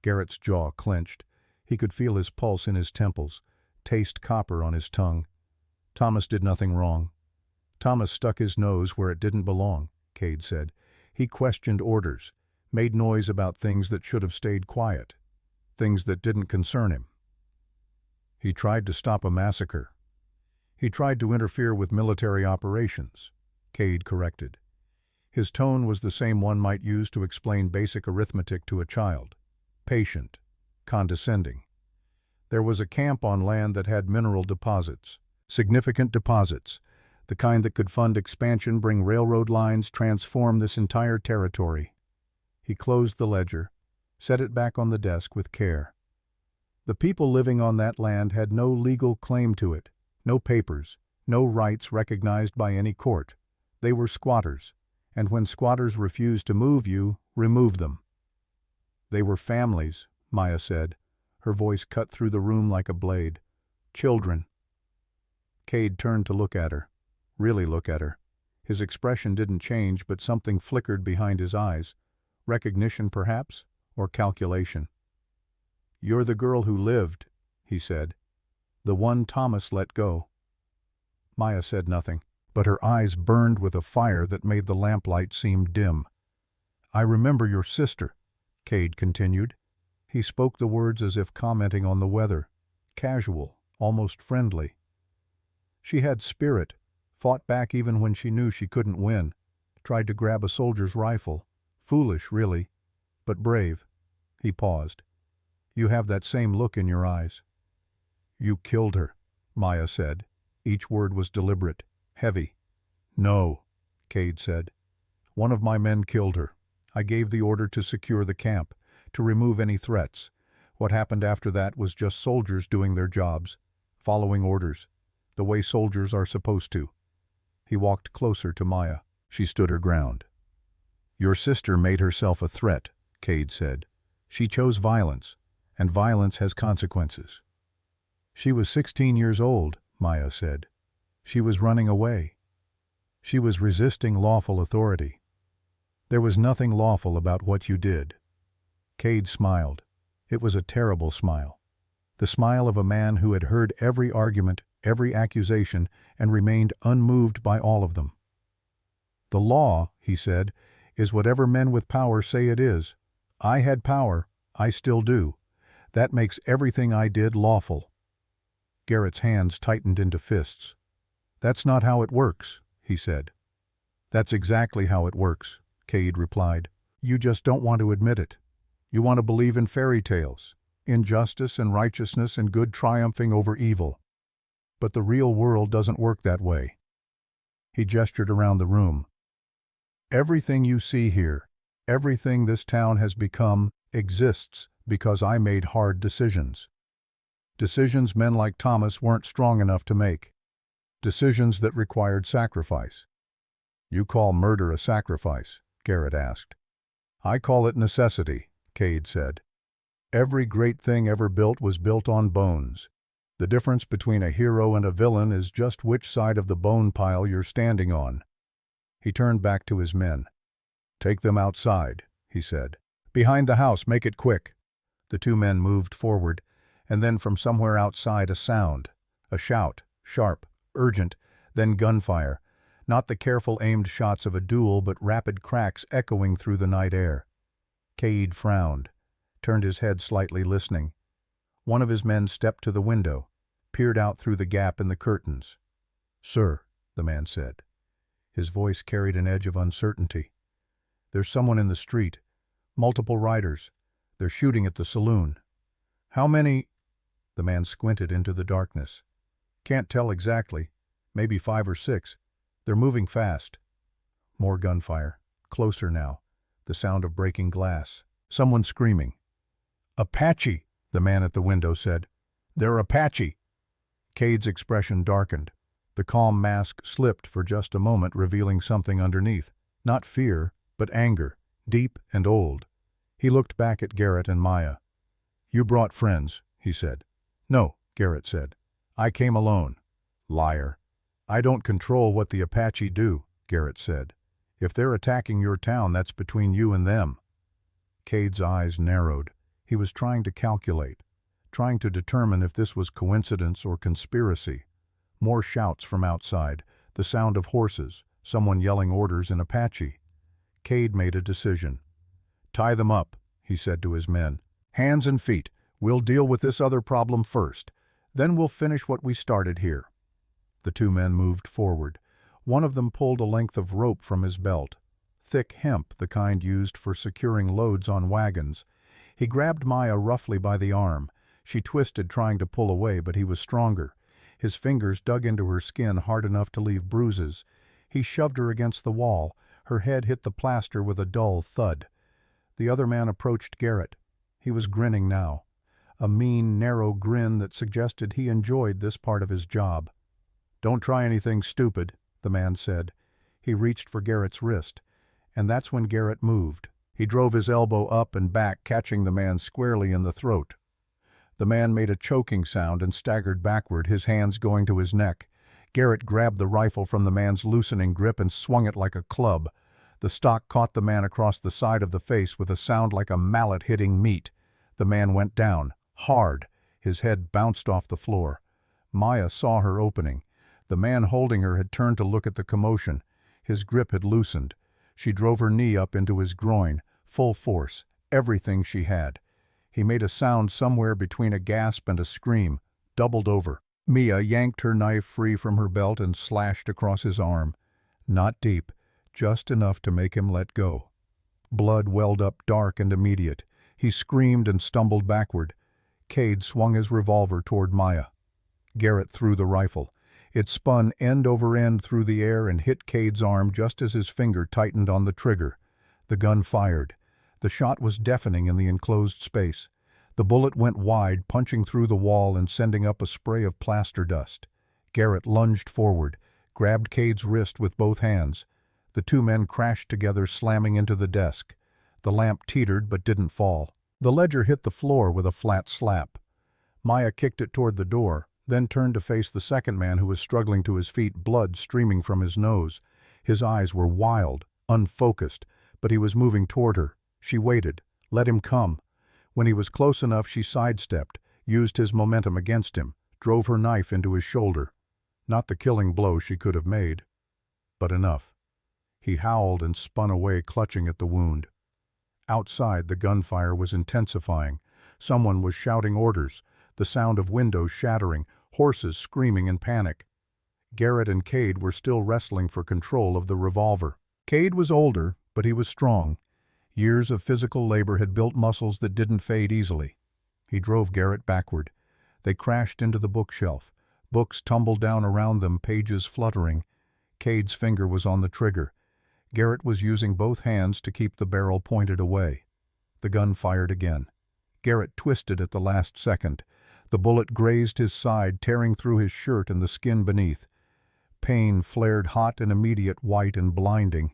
Garrett's jaw clenched. He could feel his pulse in his temples, taste copper on his tongue. "Thomas did nothing wrong." "Thomas stuck his nose where it didn't belong," Cade said. "He questioned orders, made noise about things that should have stayed quiet, things that didn't concern him. He tried to stop a massacre. He tried to interfere with military operations," Cade corrected. His tone was the same one might use to explain basic arithmetic to a child. Patient, condescending. "There was a camp on land that had mineral deposits, significant deposits, the kind that could fund expansion, bring railroad lines, transform this entire territory." He closed the ledger, set it back on the desk with care. "The people living on that land had no legal claim to it, no papers, no rights recognized by any court. They were squatters, and when squatters refused to move you, remove them." "They were families," Maya said. Her voice cut through the room like a blade. "Children." Cade turned to look at her. Really look at her. His expression didn't change, but something flickered behind his eyes. Recognition, perhaps, or calculation. "You're the girl who lived," he said. "The one Thomas let go." Maya said nothing, but her eyes burned with a fire that made the lamplight seem dim. "I remember your sister," Cade continued. He spoke the words as if commenting on the weather. Casual, almost friendly. "She had spirit, fought back even when she knew she couldn't win, tried to grab a soldier's rifle. Foolish, really, but brave." He paused. "You have that same look in your eyes." "You killed her," Maya said. Each word was deliberate, heavy. "No," Cade said. "One of my men killed her. I gave the order to secure the camp, to remove any threats. What happened after that was just soldiers doing their jobs, following orders, the way soldiers are supposed to." He walked closer to Maya. She stood her ground. "Your sister made herself a threat," Cade said. "She chose violence, and violence has consequences." "She was 16 years old," Maya said. "She was running away. She was resisting lawful authority. There was nothing lawful about what you did." Cade smiled. It was a terrible smile. The smile of a man who had heard every argument, every accusation, and remained unmoved by all of them. "The law," he said, "is whatever men with power say it is. I had power. I still do. That makes everything I did lawful." Garrett's hands tightened into fists. "That's not how it works," he said. "That's exactly how it works," Cade replied. "You just don't want to admit it. You want to believe in fairy tales, in justice and righteousness and good triumphing over evil. But the real world doesn't work that way." He gestured around the room. "Everything you see here, everything this town has become, exists because I made hard decisions. Decisions men like Thomas weren't strong enough to make. Decisions that required sacrifice." "You call murder a sacrifice?" Garrett asked. "I call it necessity," Cade said. "Every great thing ever built was built on bones. The difference between a hero and a villain is just which side of the bone pile you're standing on." He turned back to his men. "Take them outside," he said. "Behind the house, make it quick." The two men moved forward, and then from somewhere outside a sound, a shout, sharp, urgent, then gunfire, not the careful aimed shots of a duel but rapid cracks echoing through the night air. Cade frowned, turned his head slightly listening. One of his men stepped to the window, peered out through the gap in the curtains. "Sir," the man said. His voice carried an edge of uncertainty. "There's someone in the street. Multiple riders. They're shooting at the saloon." "How many?" The man squinted into the darkness. "Can't tell exactly. Maybe 5 or 6. They're moving fast." More gunfire. Closer now. The sound of breaking glass. Someone screaming. "Apache!" the man at the window said. "They're Apache!" Cade's expression darkened. The calm mask slipped for just a moment, revealing something underneath. Not fear, but anger, deep and old. He looked back at Garrett and Maya. "You brought friends," he said. "No," Garrett said. "I came alone." "Liar." "I don't control what the Apache do," Garrett said. "If they're attacking your town, that's between you and them." Cade's eyes narrowed. He was trying to calculate, trying to determine if this was coincidence or conspiracy. More shouts from outside, the sound of horses, someone yelling orders in Apache. Cade made a decision. "Tie them up," he said to his men. "Hands and feet. We'll deal with this other problem first. Then we'll finish what we started here." The two men moved forward. One of them pulled a length of rope from his belt. Thick hemp, the kind used for securing loads on wagons. He grabbed Maya roughly by the arm. She twisted, trying to pull away, but he was stronger. His fingers dug into her skin hard enough to leave bruises. He shoved her against the wall. Her head hit the plaster with a dull thud. The other man approached Garrett. He was grinning now. A mean, narrow grin that suggested he enjoyed this part of his job. "Don't try anything stupid," the man said. He reached for Garrett's wrist, and that's when Garrett moved. He drove his elbow up and back, catching the man squarely in the throat. The man made a choking sound and staggered backward, his hands going to his neck. Garrett grabbed the rifle from the man's loosening grip and swung it like a club. The stock caught the man across the side of the face with a sound like a mallet hitting meat. The man went down, hard. His head bounced off the floor. Maya saw her opening. The man holding her had turned to look at the commotion. His grip had loosened. She drove her knee up into his groin, full force, everything she had. He made a sound somewhere between a gasp and a scream, doubled over. Mia yanked her knife free from her belt and slashed across his arm. Not deep, just enough to make him let go. Blood welled up dark and immediate. He screamed and stumbled backward. Cade swung his revolver toward Maya. Garrett threw the rifle. It spun end over end through the air and hit Cade's arm just as his finger tightened on the trigger. The gun fired. The shot was deafening in the enclosed space. The bullet went wide, punching through the wall and sending up a spray of plaster dust. Garrett lunged forward, grabbed Cade's wrist with both hands. The two men crashed together, slamming into the desk. The lamp teetered but didn't fall. The ledger hit the floor with a flat slap. Maya kicked it toward the door, then turned to face the second man who was struggling to his feet, blood streaming from his nose. His eyes were wild, unfocused, but he was moving toward her. She waited, let him come. When he was close enough, she sidestepped, used his momentum against him, drove her knife into his shoulder. Not the killing blow she could have made, but enough. He howled and spun away, clutching at the wound. Outside, the gunfire was intensifying. Someone was shouting orders, the sound of windows shattering, horses screaming in panic. Garrett and Cade were still wrestling for control of the revolver. Cade was older, but he was strong. Years of physical labor had built muscles that didn't fade easily. He drove Garrett backward. They crashed into the bookshelf. Books tumbled down around them, pages fluttering. Cade's finger was on the trigger. Garrett was using both hands to keep the barrel pointed away. The gun fired again. Garrett twisted at the last second. The bullet grazed his side, tearing through his shirt and the skin beneath. Pain flared hot and immediate, white and blinding.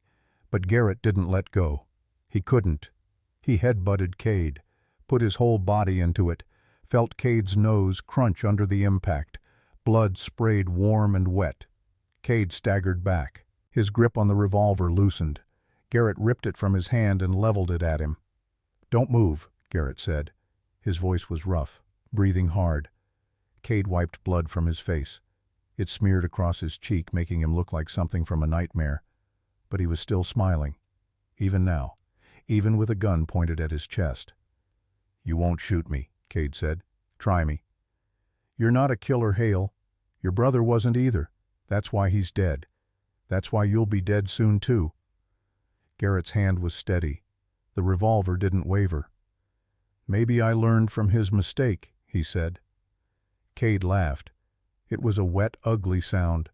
But Garrett didn't let go. He couldn't. He headbutted Cade, put his whole body into it, felt Cade's nose crunch under the impact. Blood sprayed warm and wet. Cade staggered back. His grip on the revolver loosened. Garrett ripped it from his hand and leveled it at him. "Don't move," Garrett said. His voice was rough, breathing hard. Cade wiped blood from his face. It smeared across his cheek, making him look like something from a nightmare. But he was still smiling, even now, even with a gun pointed at his chest. "You won't shoot me," Cade said. "Try me." "You're not a killer, Hale. Your brother wasn't either. That's why he's dead. That's why you'll be dead soon, too." Garrett's hand was steady. The revolver didn't waver. "Maybe I learned from his mistake," he said. Cade laughed. It was a wet, ugly sound.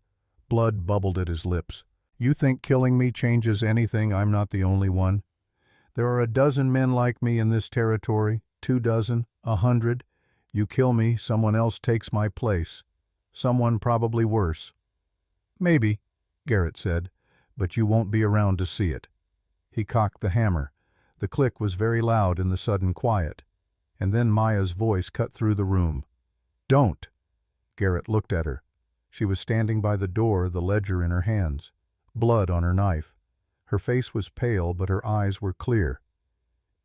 Blood bubbled at his lips. You think killing me changes anything? I'm not the only one. There are a dozen men like me in this territory, 2 dozen, 100. You kill me, someone else takes my place. Someone probably worse. Maybe, Garrett said, but you won't be around to see it. He cocked the hammer. The click was very loud in the sudden quiet. And then Maya's voice cut through the room. Don't! Garrett looked at her. She was standing by the door, the ledger in her hands, blood on her knife. Her face was pale, but her eyes were clear.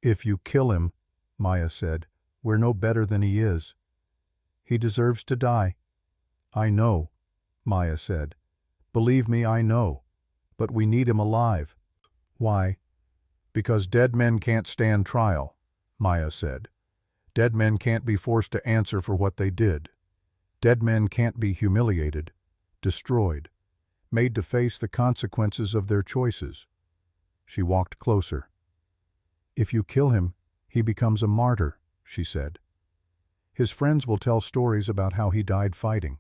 If you kill him, Maya said, we're no better than he is. He deserves to die. I know, Maya said. Believe me, I know. But we need him alive. Why? Because dead men can't stand trial, Maya said. Dead men can't be forced to answer for what they did. Dead men can't be humiliated, destroyed, made to face the consequences of their choices. She walked closer. If you kill him, he becomes a martyr, she said. His friends will tell stories about how he died fighting,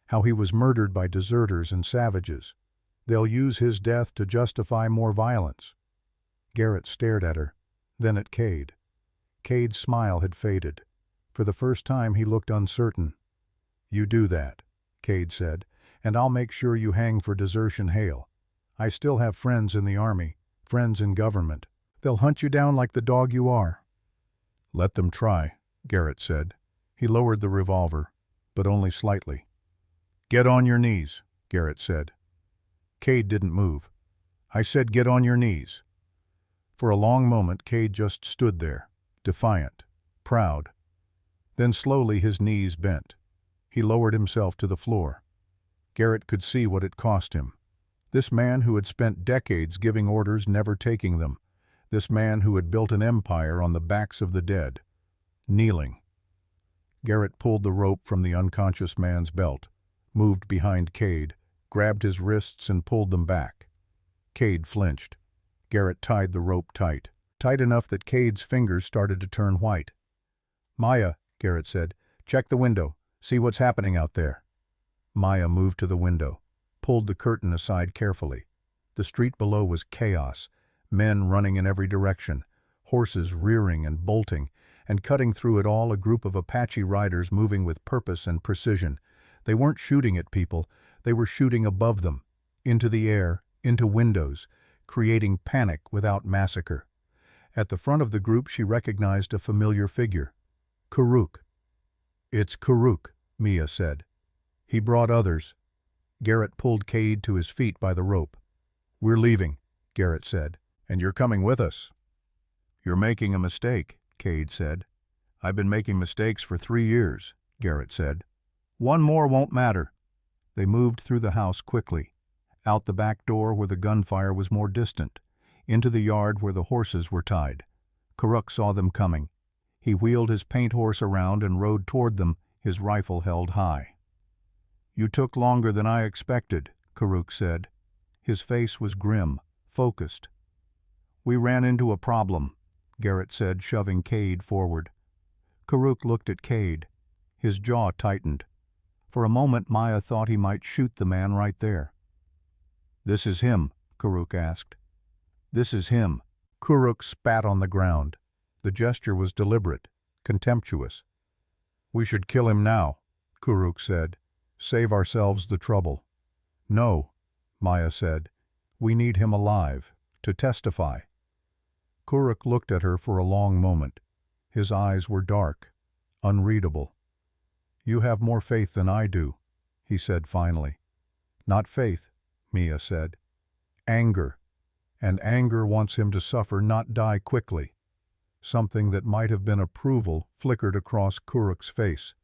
how he was murdered by deserters and savages. They'll use his death to justify more violence. Garrett stared at her, then at Cade. Cade's smile had faded. For the first time he looked uncertain. You do that, Cade said, and I'll make sure you hang for desertion hale. I still have friends in the army, friends in government. They'll hunt you down like the dog you are. Let them try, Garrett said. He lowered the revolver, but only slightly. Get on your knees, Garrett said. Cade didn't move. I said get on your knees. For a long moment Cade just stood there, defiant, proud. Then slowly his knees bent. He lowered himself to the floor. Garrett could see what it cost him. This man who had spent decades giving orders, never taking them. This man who had built an empire on the backs of the dead. Kneeling. Garrett pulled the rope from the unconscious man's belt, moved behind Cade, grabbed his wrists and pulled them back. Cade flinched. Garrett tied the rope tight, tight enough that Cade's fingers started to turn white. Maya, Garrett said, check the window. See what's happening out there. Maya moved to the window, pulled the curtain aside carefully. The street below was chaos, men running in every direction, horses rearing and bolting, and cutting through it all a group of Apache riders moving with purpose and precision. They weren't shooting at people, they were shooting above them, into the air, into windows, creating panic without massacre. At the front of the group she recognized a familiar figure. Karuk. It's Karuk, Mia said. He brought others. Garrett pulled Cade to his feet by the rope. We're leaving, Garrett said, and you're coming with us. You're making a mistake, Cade said. I've been making mistakes for 3 years, Garrett said. One more won't matter. They moved through the house quickly, out the back door where the gunfire was more distant, into the yard where the horses were tied. Karuk saw them coming. He wheeled his paint horse around and rode toward them, his rifle held high. You took longer than I expected, Karuk said. His face was grim, focused. We ran into a problem, Garrett said, shoving Cade forward. Karuk looked at Cade. His jaw tightened. For a moment Maya thought he might shoot the man right there. This is him, Karuk asked. This is him. Karuk spat on the ground. The gesture was deliberate, contemptuous. We should kill him now, Karuk said. Save ourselves the trouble. No, Maya said. We need him alive, to testify. Karuk looked at her for a long moment. His eyes were dark, unreadable. You have more faith than I do, he said finally. Not faith, Mia said. Anger. And anger wants him to suffer, not die quickly. Something that might have been approval flickered across Karuk's face.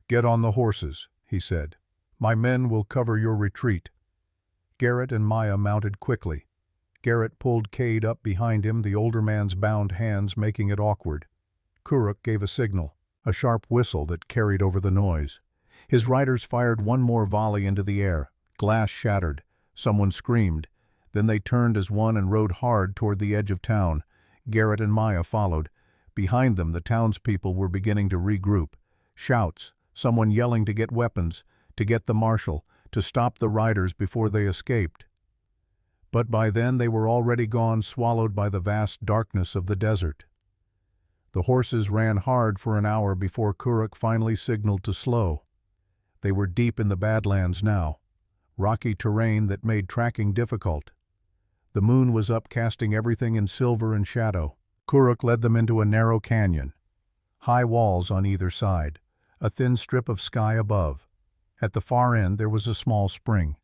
Get on the horses, he said. My men will cover your retreat. Garrett and Maya mounted quickly. Garrett pulled Cade up behind him, the older man's bound hands making it awkward. Karuk gave a signal, a sharp whistle that carried over the noise. His riders fired one more volley into the air. Glass shattered. Someone screamed. Then they turned as one and rode hard toward the edge of town. Garrett and Maya followed. Behind them, the townspeople were beginning to regroup. Shouts, someone yelling to get weapons, to get the marshal, to stop the riders before they escaped. But by then they were already gone, swallowed by the vast darkness of the desert. The horses ran hard for an hour before Kuruk finally signaled to slow. They were deep in the Badlands now, rocky terrain that made tracking difficult. The moon was up, casting everything in silver and shadow. Kuruk led them into a narrow canyon. High walls on either side, a thin strip of sky above. At the far end there was a small spring.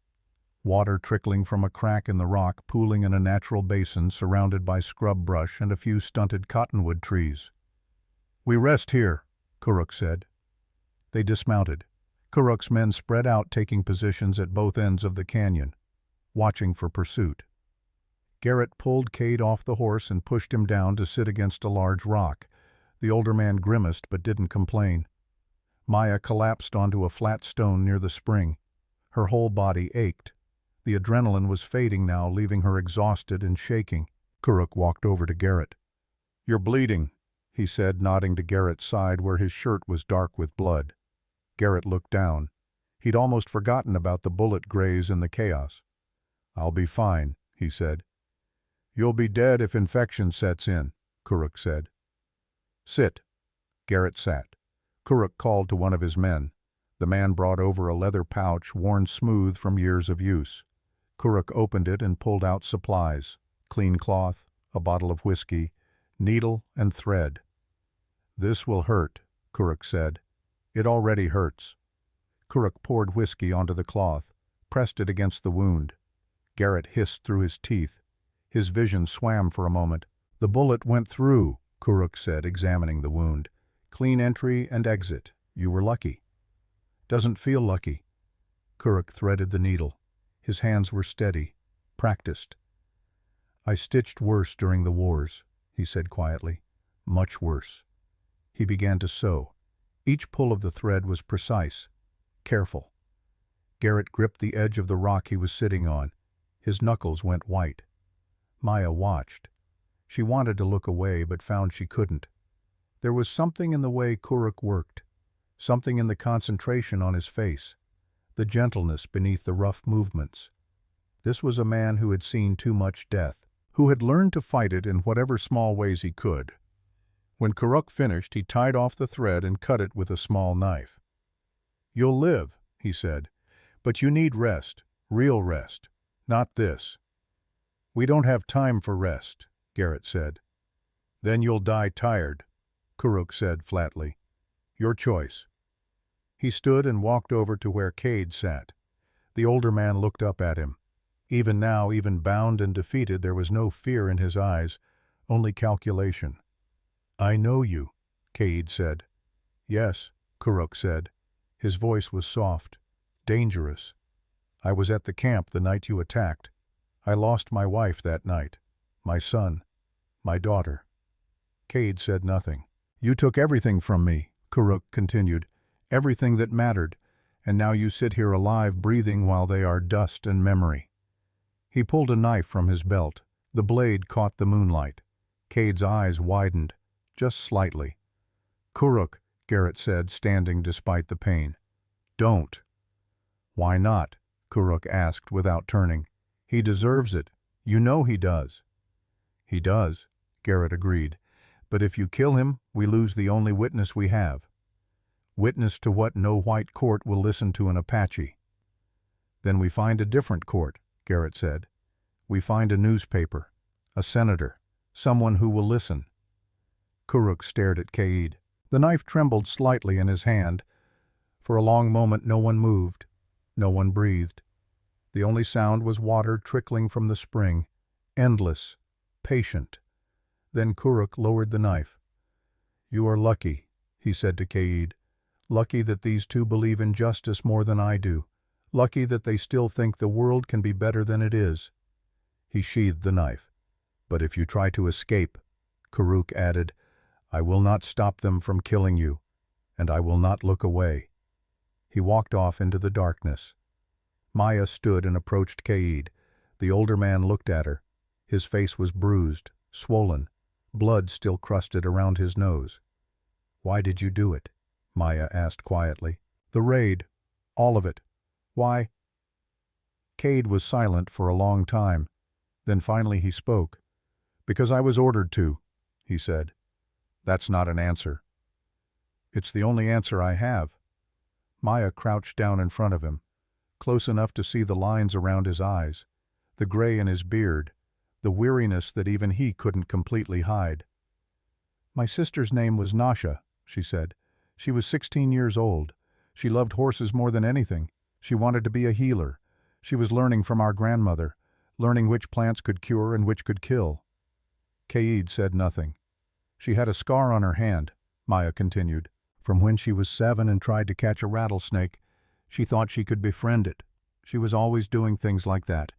Water trickling from a crack in the rock, pooling in a natural basin surrounded by scrub brush and a few stunted cottonwood trees. "We rest here," Kuruk said. They dismounted. Kuruk's men spread out, taking positions at both ends of the canyon, watching for pursuit. Garrett pulled Cade off the horse and pushed him down to sit against a large rock. The older man grimaced but didn't complain. Maya collapsed onto a flat stone near the spring. Her whole body ached. The adrenaline was fading now, leaving her exhausted and shaking. Kuruk walked over to Garrett. "You're bleeding," he said, nodding to Garrett's side where his shirt was dark with blood. Garrett looked down. He'd almost forgotten about the bullet graze in the chaos. "I'll be fine," he said. "You'll be dead if infection sets in," Kuruk said. "Sit." Garrett sat. Kuruk called to one of his men. The man brought over a leather pouch worn smooth from years of use. Kuruk opened it and pulled out supplies: clean cloth, a bottle of whiskey, needle and thread. "This will hurt," Kuruk said. "It already hurts." Kuruk poured whiskey onto the cloth, pressed it against the wound. Garrett hissed through his teeth. His vision swam for a moment. "The bullet went through," Kuruk said, examining the wound. "Clean entry and exit. You were lucky." "Doesn't feel lucky." Kuruk threaded the needle. His hands were steady, practiced. "I stitched worse during the wars," he said quietly. "Much worse." He began to sew. Each pull of the thread was precise, careful. Garrett gripped the edge of the rock he was sitting on. His knuckles went white. Maya watched. She wanted to look away but found she couldn't. There was something in the way Kuruk worked, something in the concentration on his face, the gentleness beneath the rough movements. This was a man who had seen too much death, who had learned to fight it in whatever small ways he could. When Kuruk finished, he tied off the thread and cut it with a small knife. "You'll live," he said, "but you need rest, real rest, not this." "We don't have time for rest," Garrett said. "Then you'll die tired," Kuruk said flatly. "Your choice." He stood and walked over to where Cade sat. The older man looked up at him. Even now, even bound and defeated, there was no fear in his eyes, only calculation. "I know you," Cade said. "Yes," Kuruk said. His voice was soft, dangerous. "I was at the camp the night you attacked. I lost my wife that night, my son, my daughter." Cade said nothing. "You took everything from me," Kuruk continued, "everything that mattered, and now you sit here alive, breathing while they are dust and memory." He pulled a knife from his belt. The blade caught the moonlight. Cade's eyes widened, just slightly. "Kuruk," Garrett said, standing despite the pain. "Don't." "Why not?" Kuruk asked without turning. "He deserves it. You know he does." "He does," Garrett agreed. "But if you kill him, we lose the only witness we have. Witness to what no white court will listen to an Apache." "Then we find a different court," Garrett said. "We find a newspaper, a senator, someone who will listen." Kuruk stared at Cade. The knife trembled slightly in his hand. For a long moment no one moved, no one breathed. The only sound was water trickling from the spring, endless, patient. Then Kuruk lowered the knife. "You are lucky," he said to Cade. "Lucky that these two believe in justice more than I do. Lucky that they still think the world can be better than it is." He sheathed the knife. "But if you try to escape," Kuruk added, "I will not stop them from killing you, and I will not look away." He walked off into the darkness. Maya stood and approached Cade. The older man looked at her. His face was bruised, swollen, blood still crusted around his nose. "Why did you do it?" Maya asked quietly. "The raid. All of it. Why?" Cade was silent for a long time. Then finally he spoke. "Because I was ordered to," he said. "That's not an answer." "It's the only answer I have." Maya crouched down in front of him, close enough to see the lines around his eyes, the gray in his beard, the weariness that even he couldn't completely hide. "My sister's name was Nasha," she said. "She was 16 years old. She loved horses more than anything. She wanted to be a healer. She was learning from our grandmother, learning which plants could cure and which could kill." Caid said nothing. "She had a scar on her hand," Maya continued, "from when she was 7 and tried to catch a rattlesnake. She thought she could befriend it. She was always doing things like that,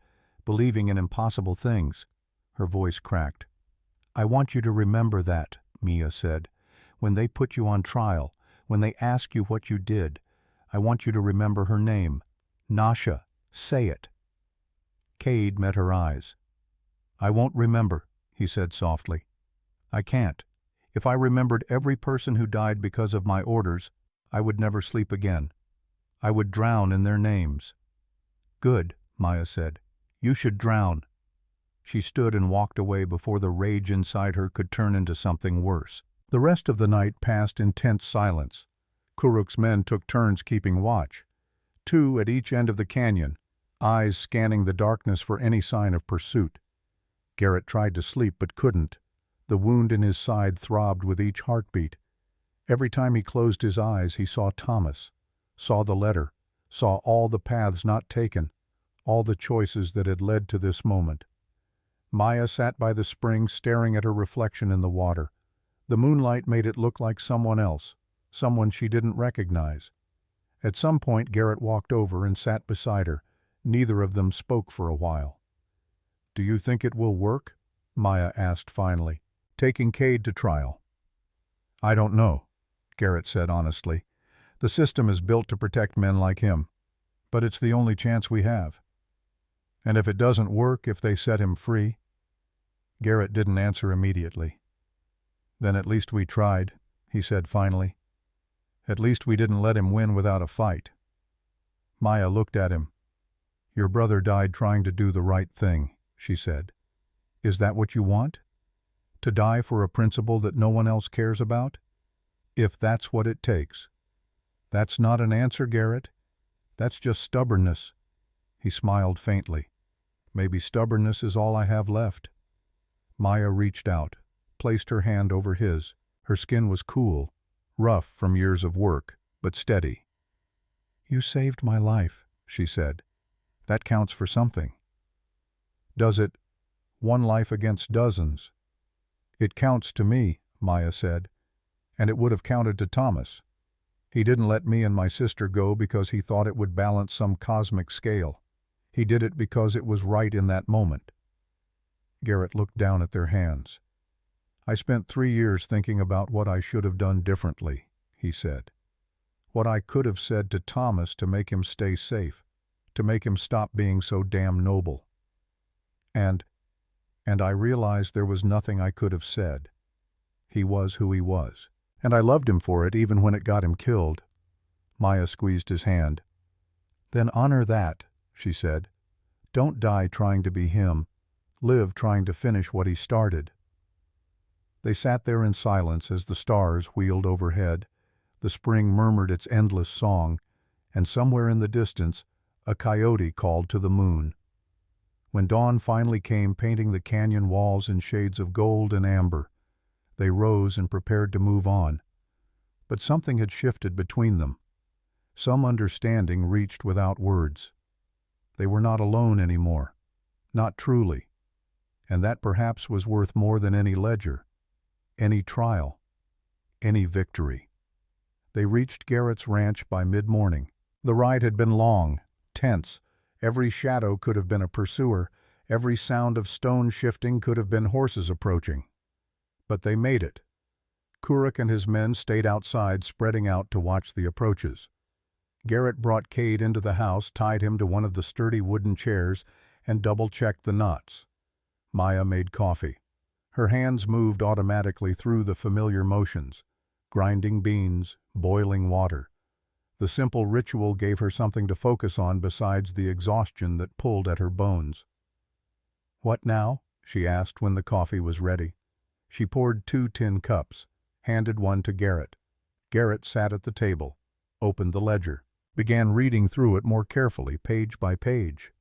believing in impossible things." Her voice cracked. "I want you to remember that," Mia said. "When they put you on trial, when they ask you what you did, I want you to remember her name. Nasha. Say it." Caid met her eyes. "I won't remember," he said softly. "I can't. If I remembered every person who died because of my orders, I would never sleep again. I would drown in their names." "Good," Maya said. "You should drown." She stood and walked away before the rage inside her could turn into something worse. The rest of the night passed in tense silence. Kuruk's men took turns keeping watch, 2 at each end of the canyon, eyes scanning the darkness for any sign of pursuit. Garrett tried to sleep but couldn't. The wound in his side throbbed with each heartbeat. Every time he closed his eyes, he saw Thomas, saw the letter, saw all the paths not taken, all the choices that had led to this moment. Maya sat by the spring staring at her reflection in the water. The moonlight made it look like someone else, someone she didn't recognize. At some point Garrett walked over and sat beside her. Neither of them spoke for a while. "Do you think it will work?" Maya asked finally, "taking Caid to trial?" "I don't know," Garrett said honestly. "The system is built to protect men like him, but it's the only chance we have." "And if it doesn't work, if they set him free?" Garrett didn't answer immediately. "Then at least we tried," he said finally. "At least we didn't let him win without a fight." Maya looked at him. "Your brother died trying to do the right thing," she said. "Is that what you want? To die for a principle that no one else cares about? If that's what it takes." "That's not an answer, Garrett. That's just stubbornness." He smiled faintly. "Maybe stubbornness is all I have left." Maya reached out, placed her hand over his. Her skin was cool, rough from years of work, but steady. "You saved my life," she said. "That counts for something." "Does it? One life against dozens." "It counts to me," Maya said. "And it would have counted to Thomas. He didn't let me and my sister go because he thought it would balance some cosmic scale. He did it because it was right in that moment." Garrett looked down at their hands. "I spent 3 years thinking about what I should have done differently," he said. "What I could have said to Thomas to make him stay safe, to make him stop being so damn noble. And I realized there was nothing I could have said. He was who he was. And I loved him for it even when it got him killed." Maya squeezed his hand. "Then honor that," she said. "Don't die trying to be him. Live trying to finish what he started." They sat there in silence as the stars wheeled overhead. The spring murmured its endless song, and somewhere in the distance, a coyote called to the moon. When dawn finally came painting the canyon walls in shades of gold and amber, they rose and prepared to move on. But something had shifted between them. Some understanding reached without words. They were not alone anymore, not truly, and that perhaps was worth more than any ledger, any trial, any victory. They reached Garrett's ranch by mid-morning. The ride had been long, tense. Every shadow could have been a pursuer. Every sound of stone shifting could have been horses approaching. But they made it. Kuruk and his men stayed outside, spreading out to watch the approaches. Garrett brought Caid into the house, tied him to one of the sturdy wooden chairs, and double-checked the knots. Maya made coffee. Her hands moved automatically through the familiar motions, grinding beans, boiling water. The simple ritual gave her something to focus on besides the exhaustion that pulled at her bones. "What now?" she asked when the coffee was ready. She poured 2 tin cups, handed one to Garrett. Garrett sat at the table, opened the ledger, began reading through it more carefully, page by page.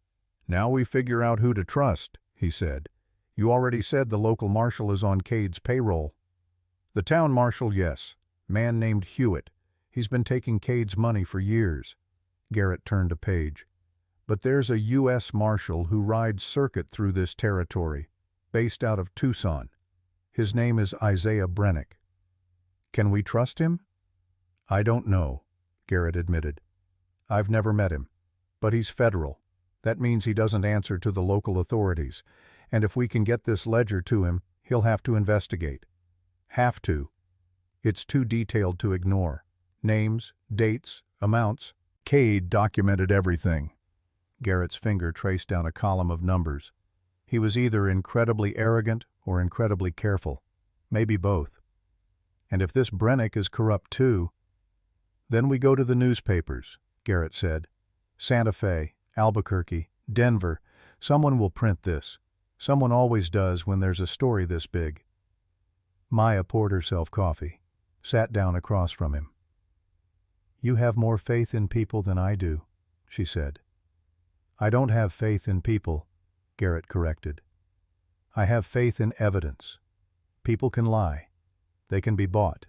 "Now we figure out who to trust," he said. "You already said the local marshal is on Cade's payroll." "The town marshal, yes. Man named Hewitt. He's been taking Cade's money for years." Garrett turned a page. "But there's a U.S. Marshal who rides circuit through this territory, based out of Tucson. His name is Isaiah Brennick. Can we trust him?" "I don't know," Garrett admitted. "I've never met him. But he's federal. That means he doesn't answer to the local authorities. And if we can get this ledger to him, he'll have to investigate. Have to. It's too detailed to ignore. Names, dates, amounts. Cade documented everything." Garrett's finger traced down a column of numbers. He was either incredibly arrogant or incredibly careful. Maybe both. "And if this Brennick is corrupt too—" "Then we go to the newspapers," Garrett said. "Santa Fe, Albuquerque, Denver. Someone will print this. Someone always does when there's a story this big." Maya poured herself coffee, sat down across from him. "You have more faith in people than I do," she said. "I don't have faith in people," Garrett corrected. "I have faith in evidence. People can lie. They can be bought.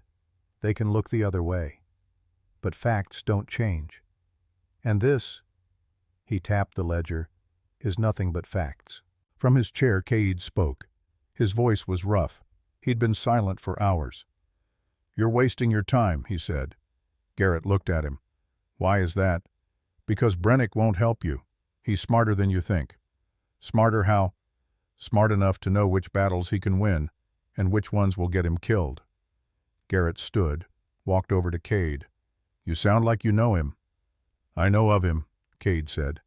They can look the other way. But facts don't change. And this," he tapped the ledger, "is nothing but facts." From his chair, Cade spoke. His voice was rough. He'd been silent for hours. "You're wasting your time," he said. Garrett looked at him. "Why is that?" "Because Brennick won't help you. He's smarter than you think." "Smarter how?" "Smart enough to know which battles he can win, and which ones will get him killed." Garrett stood, walked over to Cade. "You sound like you know him." "I know of him," Cade said.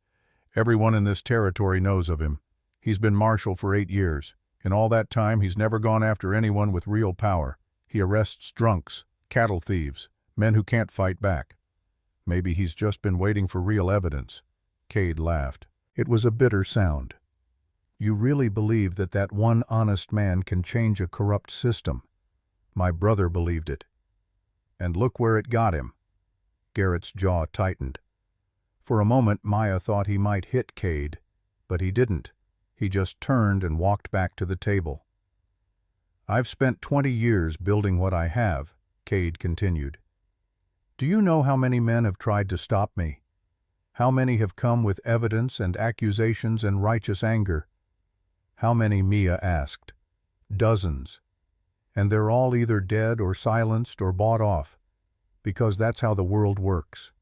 "Everyone in this territory knows of him. He's been marshal for 8 years. In all that time, he's never gone after anyone with real power. He arrests drunks, cattle thieves, men who can't fight back. Maybe he's just been waiting for real evidence." Cade laughed. It was a bitter sound. "You really believe that that one honest man can change a corrupt system?" "My brother believed it. And look where it got him." Garrett's jaw tightened. For a moment Maya thought he might hit Cade, but he didn't. He just turned and walked back to the table. "I've spent 20 years building what I have," Cade continued. "Do you know how many men have tried to stop me? How many have come with evidence and accusations and righteous anger?" "How many?" Mia asked. "Dozens. And they're all either dead or silenced or bought off, because that's how the world works.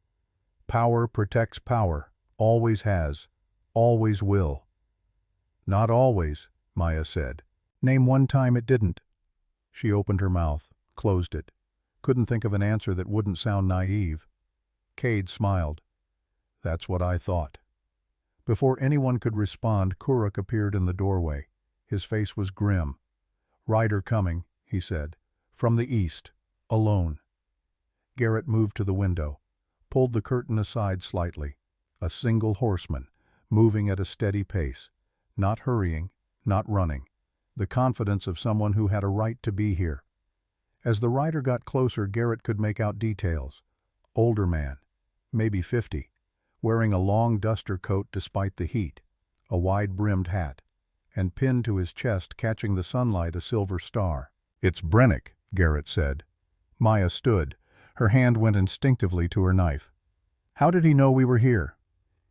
Power protects power, always has, always will." "Not always," Maya said. "Name one time it didn't." She opened her mouth, closed it. Couldn't think of an answer that wouldn't sound naive. Cade smiled. "That's what I thought." Before anyone could respond, Kuruk appeared in the doorway. His face was grim. "Rider coming," he said. "From the east. Alone." Garrett moved to the window, pulled the curtain aside slightly. A single horseman, moving at a steady pace. Not hurrying, not running. The confidence of someone who had a right to be here. As the rider got closer, Garrett could make out details. Older man, maybe 50. Wearing a long duster coat despite the heat, a wide-brimmed hat, and pinned to his chest, catching the sunlight, a silver star. "It's Brennick," Garrett said. Maya stood. Her hand went instinctively to her knife. "How did he know we were here?"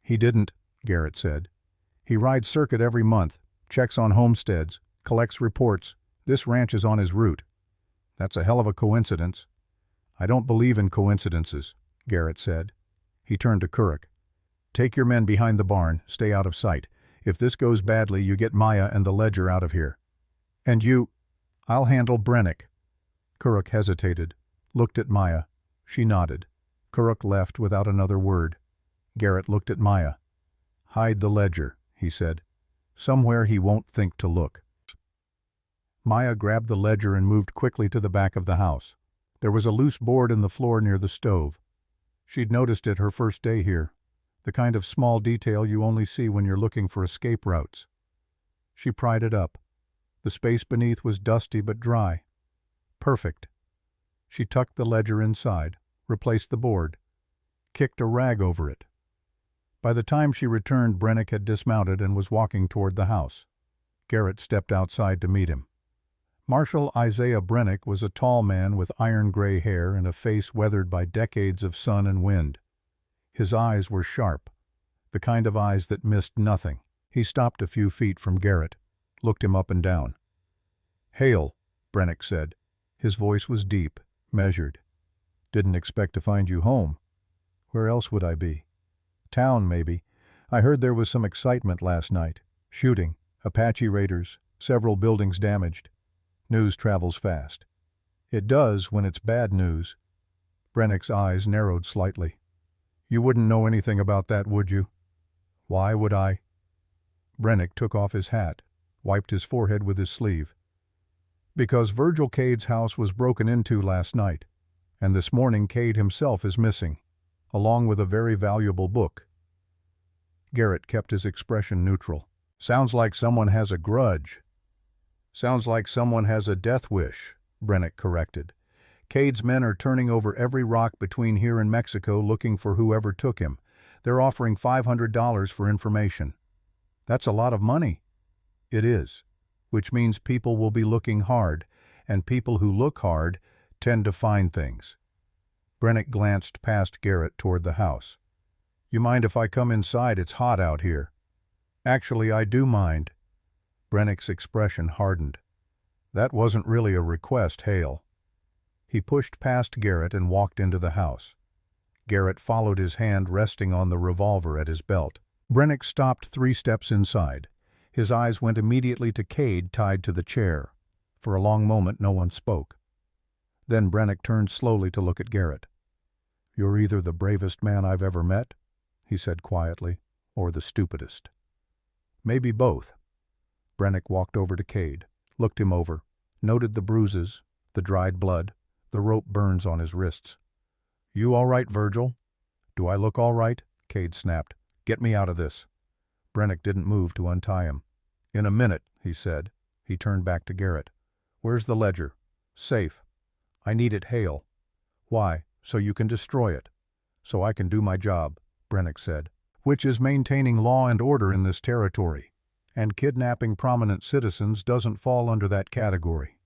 "He didn't," Garrett said. "He rides circuit every month, checks on homesteads, collects reports. This ranch is on his route." "That's a hell of a coincidence." "I don't believe in coincidences," Garrett said. He turned to Kuruk. "Take your men behind the barn, stay out of sight. If this goes badly, you get Maya and the ledger out of here." "And you—" "I'll handle Brennick." Kuruk hesitated, looked at Maya. She nodded. Kuruk left without another word. Garrett looked at Maya. "Hide the ledger," he said. "Somewhere he won't think to look." Maya grabbed the ledger and moved quickly to the back of the house. There was a loose board in the floor near the stove. She'd noticed it her first day here, the kind of small detail you only see when you're looking for escape routes. She pried it up. The space beneath was dusty but dry. Perfect. She tucked the ledger inside, replaced the board, kicked a rag over it. By the time she returned, Brennick had dismounted and was walking toward the house. Garrett stepped outside to meet him. Marshal Isaiah Brennick was a tall man with iron-gray hair and a face weathered by decades of sun and wind. His eyes were sharp, the kind of eyes that missed nothing. He stopped a few feet from Garrett, looked him up and down. "Hail," Brennick said. His voice was deep, measured. "Didn't expect to find you home. Where else would I be? Town, maybe. I heard there was some excitement last night. Shooting, Apache raiders, several buildings damaged. News travels fast. It does when it's bad news." Brennick's eyes narrowed slightly. "You wouldn't know anything about that, would you?" "Why would I?" Brennick took off his hat, wiped his forehead with his sleeve. "Because Virgil Cade's house was broken into last night, and this morning Cade himself is missing, along with a very valuable book." Garrett kept his expression neutral. "Sounds like someone has a grudge." "Sounds like someone has a death wish," Brennick corrected. "Cade's men are turning over every rock between here and Mexico looking for whoever took him. They're offering $500 for information." "That's a lot of money." "It is, which means people will be looking hard, and people who look hard tend to find things." Brennick glanced past Garrett toward the house. "You mind if I come inside? It's hot out here." "Actually, I do mind." Brennick's expression hardened. "That wasn't really a request, Hale." He pushed past Garrett and walked into the house. Garrett followed, his hand resting on the revolver at his belt. Brennick stopped 3 steps inside. His eyes went immediately to Cade tied to the chair. For a long moment no one spoke. Then Brennick turned slowly to look at Garrett. "You're either the bravest man I've ever met," he said quietly, "or the stupidest." "Maybe both." Brennick walked over to Cade, looked him over, noted the bruises, the dried blood, the rope burns on his wrists. "You all right, Virgil?" "Do I look all right?" Cade snapped. "Get me out of this." Brennick didn't move to untie him. "In a minute," he said. He turned back to Garrett. "Where's the ledger?" "Safe." "I need it, Hale." "Why? So you can destroy it." "So I can do my job," Brennick said. "Which is maintaining law and order in this territory. And kidnapping prominent citizens doesn't fall under that category."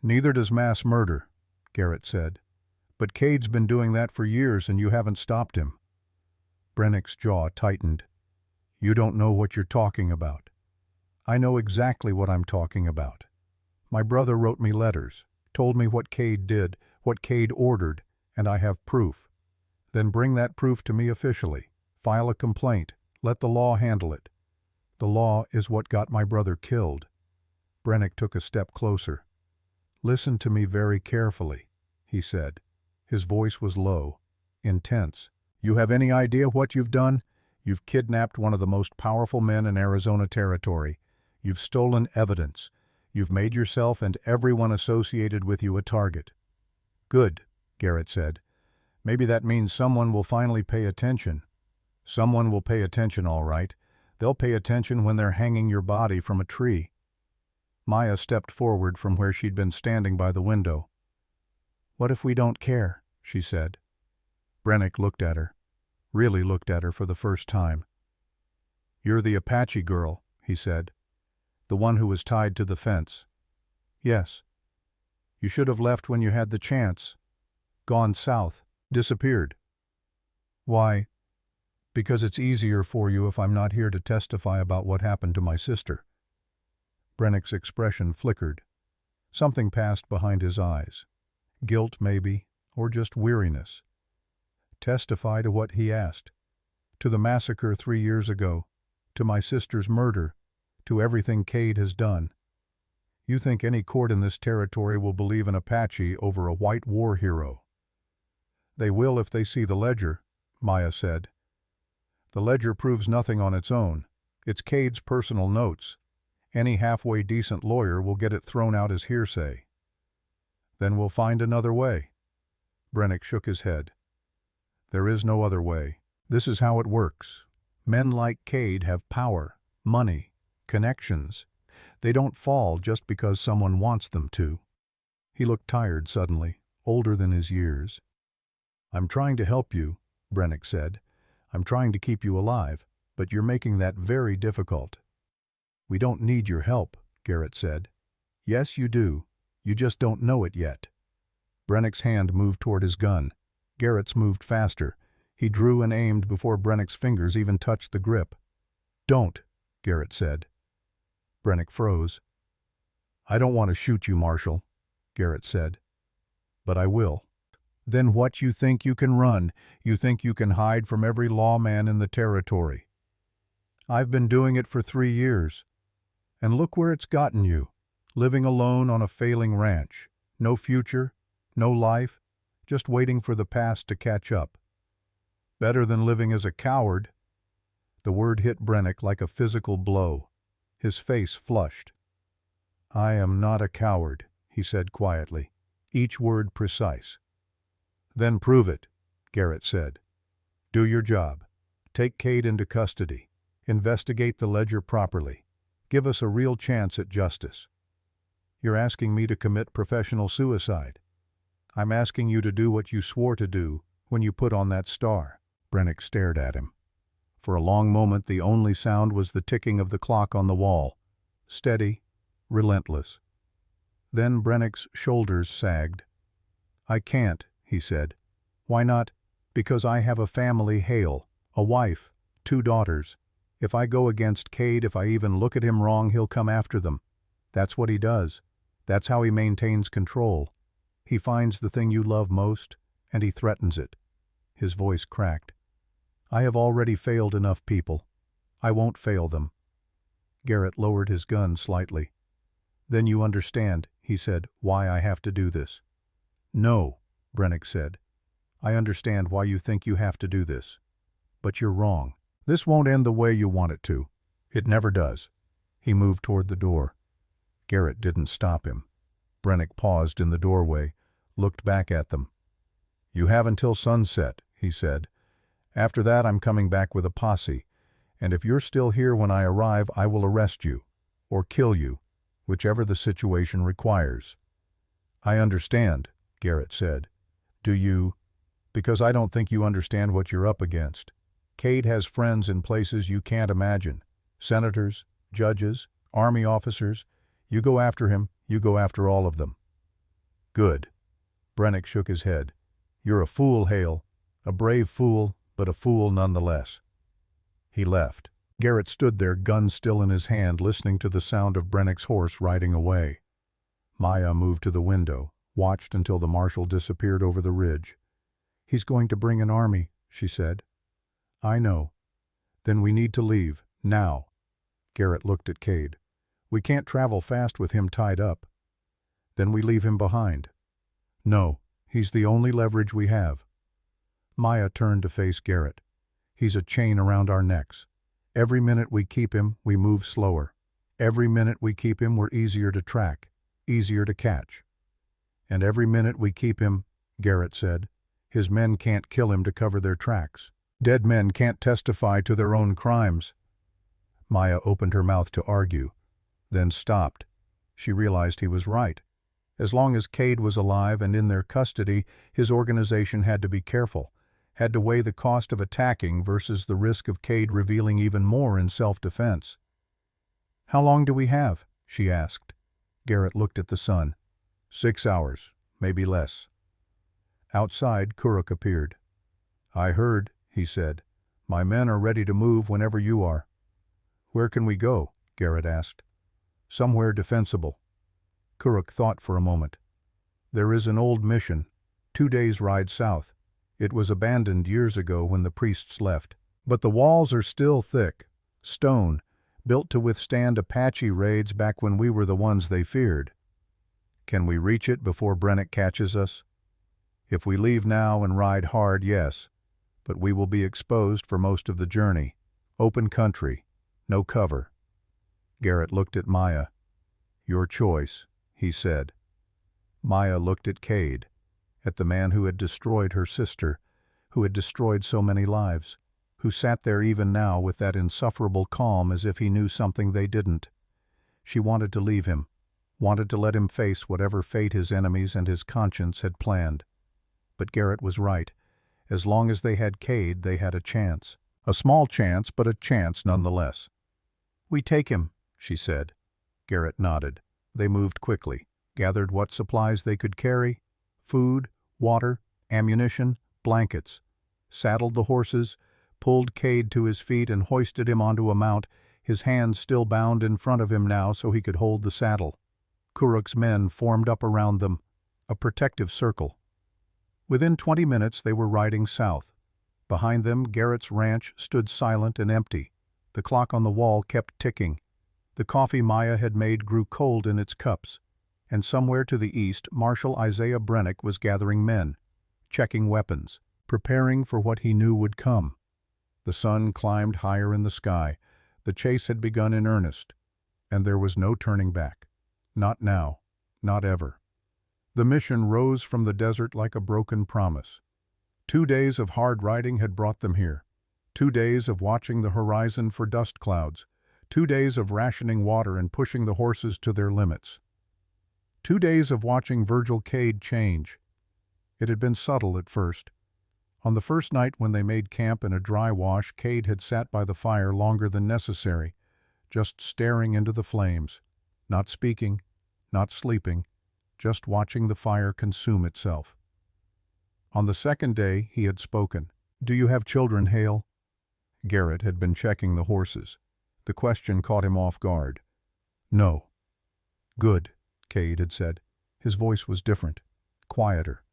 "Neither does mass murder," Garrett said. "But Cade's been doing that for years and you haven't stopped him." Brennick's jaw tightened. "You don't know what you're talking about." "I know exactly what I'm talking about. My brother wrote me letters, told me what Cade did, what Cade ordered, and I have proof. Then bring that proof to me officially. File a complaint. Let the law handle it. The law is what got my brother killed." Brennick took a step closer. "Listen to me very carefully," he said. His voice was low, intense. "You have any idea what you've done? You've kidnapped one of the most powerful men in Arizona territory. You've stolen evidence. You've made yourself and everyone associated with you a target." "Good," Garrett said. "Maybe that means someone will finally pay attention." "Someone will pay attention, all right. They'll pay attention when they're hanging your body from a tree." Maya stepped forward from where she'd been standing by the window. "What if we don't care?" she said. Brennick looked at her, really looked at her for the first time. "You're the Apache girl," he said. "The one who was tied to the fence." "Yes." "You should have left when you had the chance. Gone south. Disappeared." "Why?" "Because it's easier for you if I'm not here to testify about what happened to my sister." Brennick's expression flickered. Something passed behind his eyes. Guilt, maybe, or just weariness. Testify to what, he asked? To the massacre 3 years ago, to my sister's murder, to everything Cade has done. You think any court in this territory will believe an Apache over a white war hero? "They will if they see the ledger," Maya said. "The ledger proves nothing on its own. It's Cade's personal notes. Any halfway decent lawyer will get it thrown out as hearsay." "Then we'll find another way." Brennick shook his head. "There is no other way. This is how it works. Men like Cade have power, money, connections. They don't fall just because someone wants them to. He looked tired suddenly, older than his years. "I'm trying to help you," Brennick said. "I'm trying to keep you alive, but you're making that very difficult." "We don't need your help," Garrett said. "Yes, you do. You just don't know it yet." Brennick's hand moved toward his gun. Garrett's moved faster. He drew and aimed before Brennick's fingers even touched the grip. "Don't," Garrett said. Brennick froze. "I don't want to shoot you, Marshal," Garrett said. "But I will." "Then what you think you can run? You think you can hide from every lawman in the territory?" "I've been doing it for 3 years. And look where it's gotten you. Living alone on a failing ranch. No future, no life, just waiting for the past to catch up. Better than living as a coward." The word hit Brennick like a physical blow. His face flushed. "I am not a coward," he said quietly, each word precise. "Then prove it," Garrett said. "Do your job. Take Cade into custody. Investigate the ledger properly. Give us a real chance at justice." "You're asking me to commit professional suicide." "I'm asking you to do what you swore to do when you put on that star." Brennick stared at him. For a long moment the only sound was the ticking of the clock on the wall. Steady, relentless. Then Brennick's shoulders sagged. "I can't," he said. "Why not? Because I have a family, Hale, a wife, 2 daughters. If I go against Cade, if I even look at him wrong, he'll come after them. That's what he does. That's how he maintains control. He finds the thing you love most, and he threatens it." His voice cracked. "I have already failed enough people. I won't fail them." Garrett lowered his gun slightly. "Then you understand," he said, "why I have to do this." "No," Brennick said. "I understand why you think you have to do this. But you're wrong. This won't end the way you want it to. It never does." He moved toward the door. Garrett didn't stop him. Brennick paused in the doorway, looked back at them. "You have until sunset," he said. "After that I'm coming back with a posse, and if you're still here when I arrive, I will arrest you, or kill you, whichever the situation requires." "I understand," Garrett said. "Do you? Because I don't think you understand what you're up against. Cade has friends in places you can't imagine. Senators, judges, army officers. You go after him, you go after all of them." "Good." Brennick shook his head. "You're a fool, Hale. A brave fool, but a fool nonetheless." He left. Garrett stood there, gun still in his hand, listening to the sound of Brennick's horse riding away. Maya moved to the window, watched until the marshal disappeared over the ridge. "He's going to bring an army," she said. "I know." "Then we need to leave, now." Garrett looked at Cade. "We can't travel fast with him tied up." "Then we leave him behind." "No, he's the only leverage we have." Maya turned to face Garrett. "He's a chain around our necks. Every minute we keep him, we move slower. Every minute we keep him, we're easier to track, easier to catch. And every minute we keep him," Garrett said, "his men can't kill him to cover their tracks. Dead men can't testify to their own crimes." Maya opened her mouth to argue, then stopped. She realized he was right. As long as Cade was alive and in their custody, his organization had to be careful, had to weigh the cost of attacking versus the risk of Cade revealing even more in self-defense. "How long do we have?" she asked. Garrett looked at the sun. 6 hours, maybe less." Outside, Kuruk appeared. "I heard," he said. "My men are ready to move whenever you are." "Where can we go?" Garrett asked. "Somewhere defensible." Kuruk thought for a moment. "There is an old mission, 2 days' ride south. It was abandoned years ago when the priests left. But the walls are still thick, stone, built to withstand Apache raids back when we were the ones they feared." "Can we reach it before Brennick catches us?" "If we leave now and ride hard, yes. But we will be exposed for most of the journey. Open country, no cover." Garrett looked at Maya. "Your choice," he said. Maya looked at Cade, at the man who had destroyed her sister, who had destroyed so many lives, who sat there even now with that insufferable calm as if he knew something they didn't. She wanted to leave him, wanted to let him face whatever fate his enemies and his conscience had planned. But Garrett was right. As long as they had Cade, they had a chance. A small chance, but a chance nonetheless. "We take him," she said. Garrett nodded. They moved quickly, gathered what supplies they could carry, food, water, ammunition, blankets, saddled the horses, pulled Cade to his feet and hoisted him onto a mount, his hands still bound in front of him now so he could hold the saddle. Kuruk's men formed up around them, a protective circle. Within 20 minutes they were riding south. Behind them, Garrett's ranch stood silent and empty. The clock on the wall kept ticking. The coffee Maya had made grew cold in its cups. And somewhere to the east, Marshal Isaiah Brennick was gathering men, checking weapons, preparing for what he knew would come. The sun climbed higher in the sky. The chase had begun in earnest, and there was no turning back. Not now, not ever. The mission rose from the desert like a broken promise. 2 days of hard riding had brought them here. 2 days of watching the horizon for dust clouds. 2 days of rationing water and pushing the horses to their limits. 2 days of watching Virgil Cade change. It had been subtle at first. On the first night when they made camp in a dry wash, Cade had sat by the fire longer than necessary, just staring into the flames, not speaking, not sleeping, just watching the fire consume itself. On the second day he had spoken. "Do you have children, Hale?" Garrett had been checking the horses. The question caught him off guard. "No." "Good," Cade had said. His voice was different, quieter.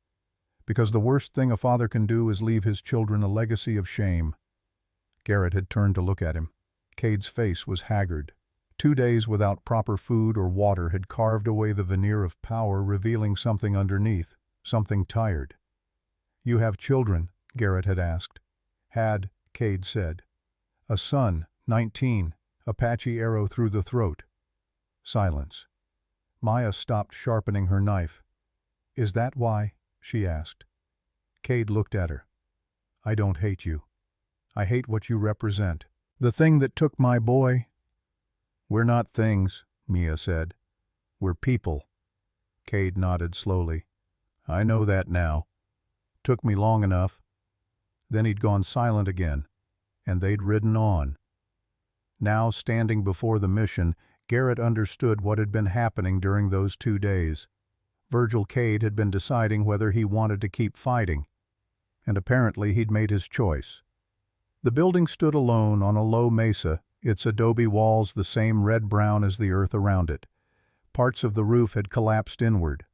"Because the worst thing a father can do is leave his children a legacy of shame." Garrett had turned to look at him. Cade's face was haggard. 2 days without proper food or water had carved away the veneer of power, revealing something underneath, something tired. "You have children?" Garrett had asked. "Had," Cade said. "A son, 19, Apache arrow through the throat." Silence. Maya stopped sharpening her knife. "Is that why?" she asked. Cade looked at her. "I don't hate you. I hate what you represent. The thing that took my boy." "We're not things," Mia said. "We're people." Cade nodded slowly. "I know that now. Took me long enough." Then he'd gone silent again, and they'd ridden on. Now, standing before the mission, Garrett understood what had been happening during those 2 days. Virgil Cade had been deciding whether he wanted to keep fighting, and apparently he'd made his choice. The building stood alone on a low mesa, its adobe walls the same red-brown as the earth around it. Parts of the roof had collapsed inward.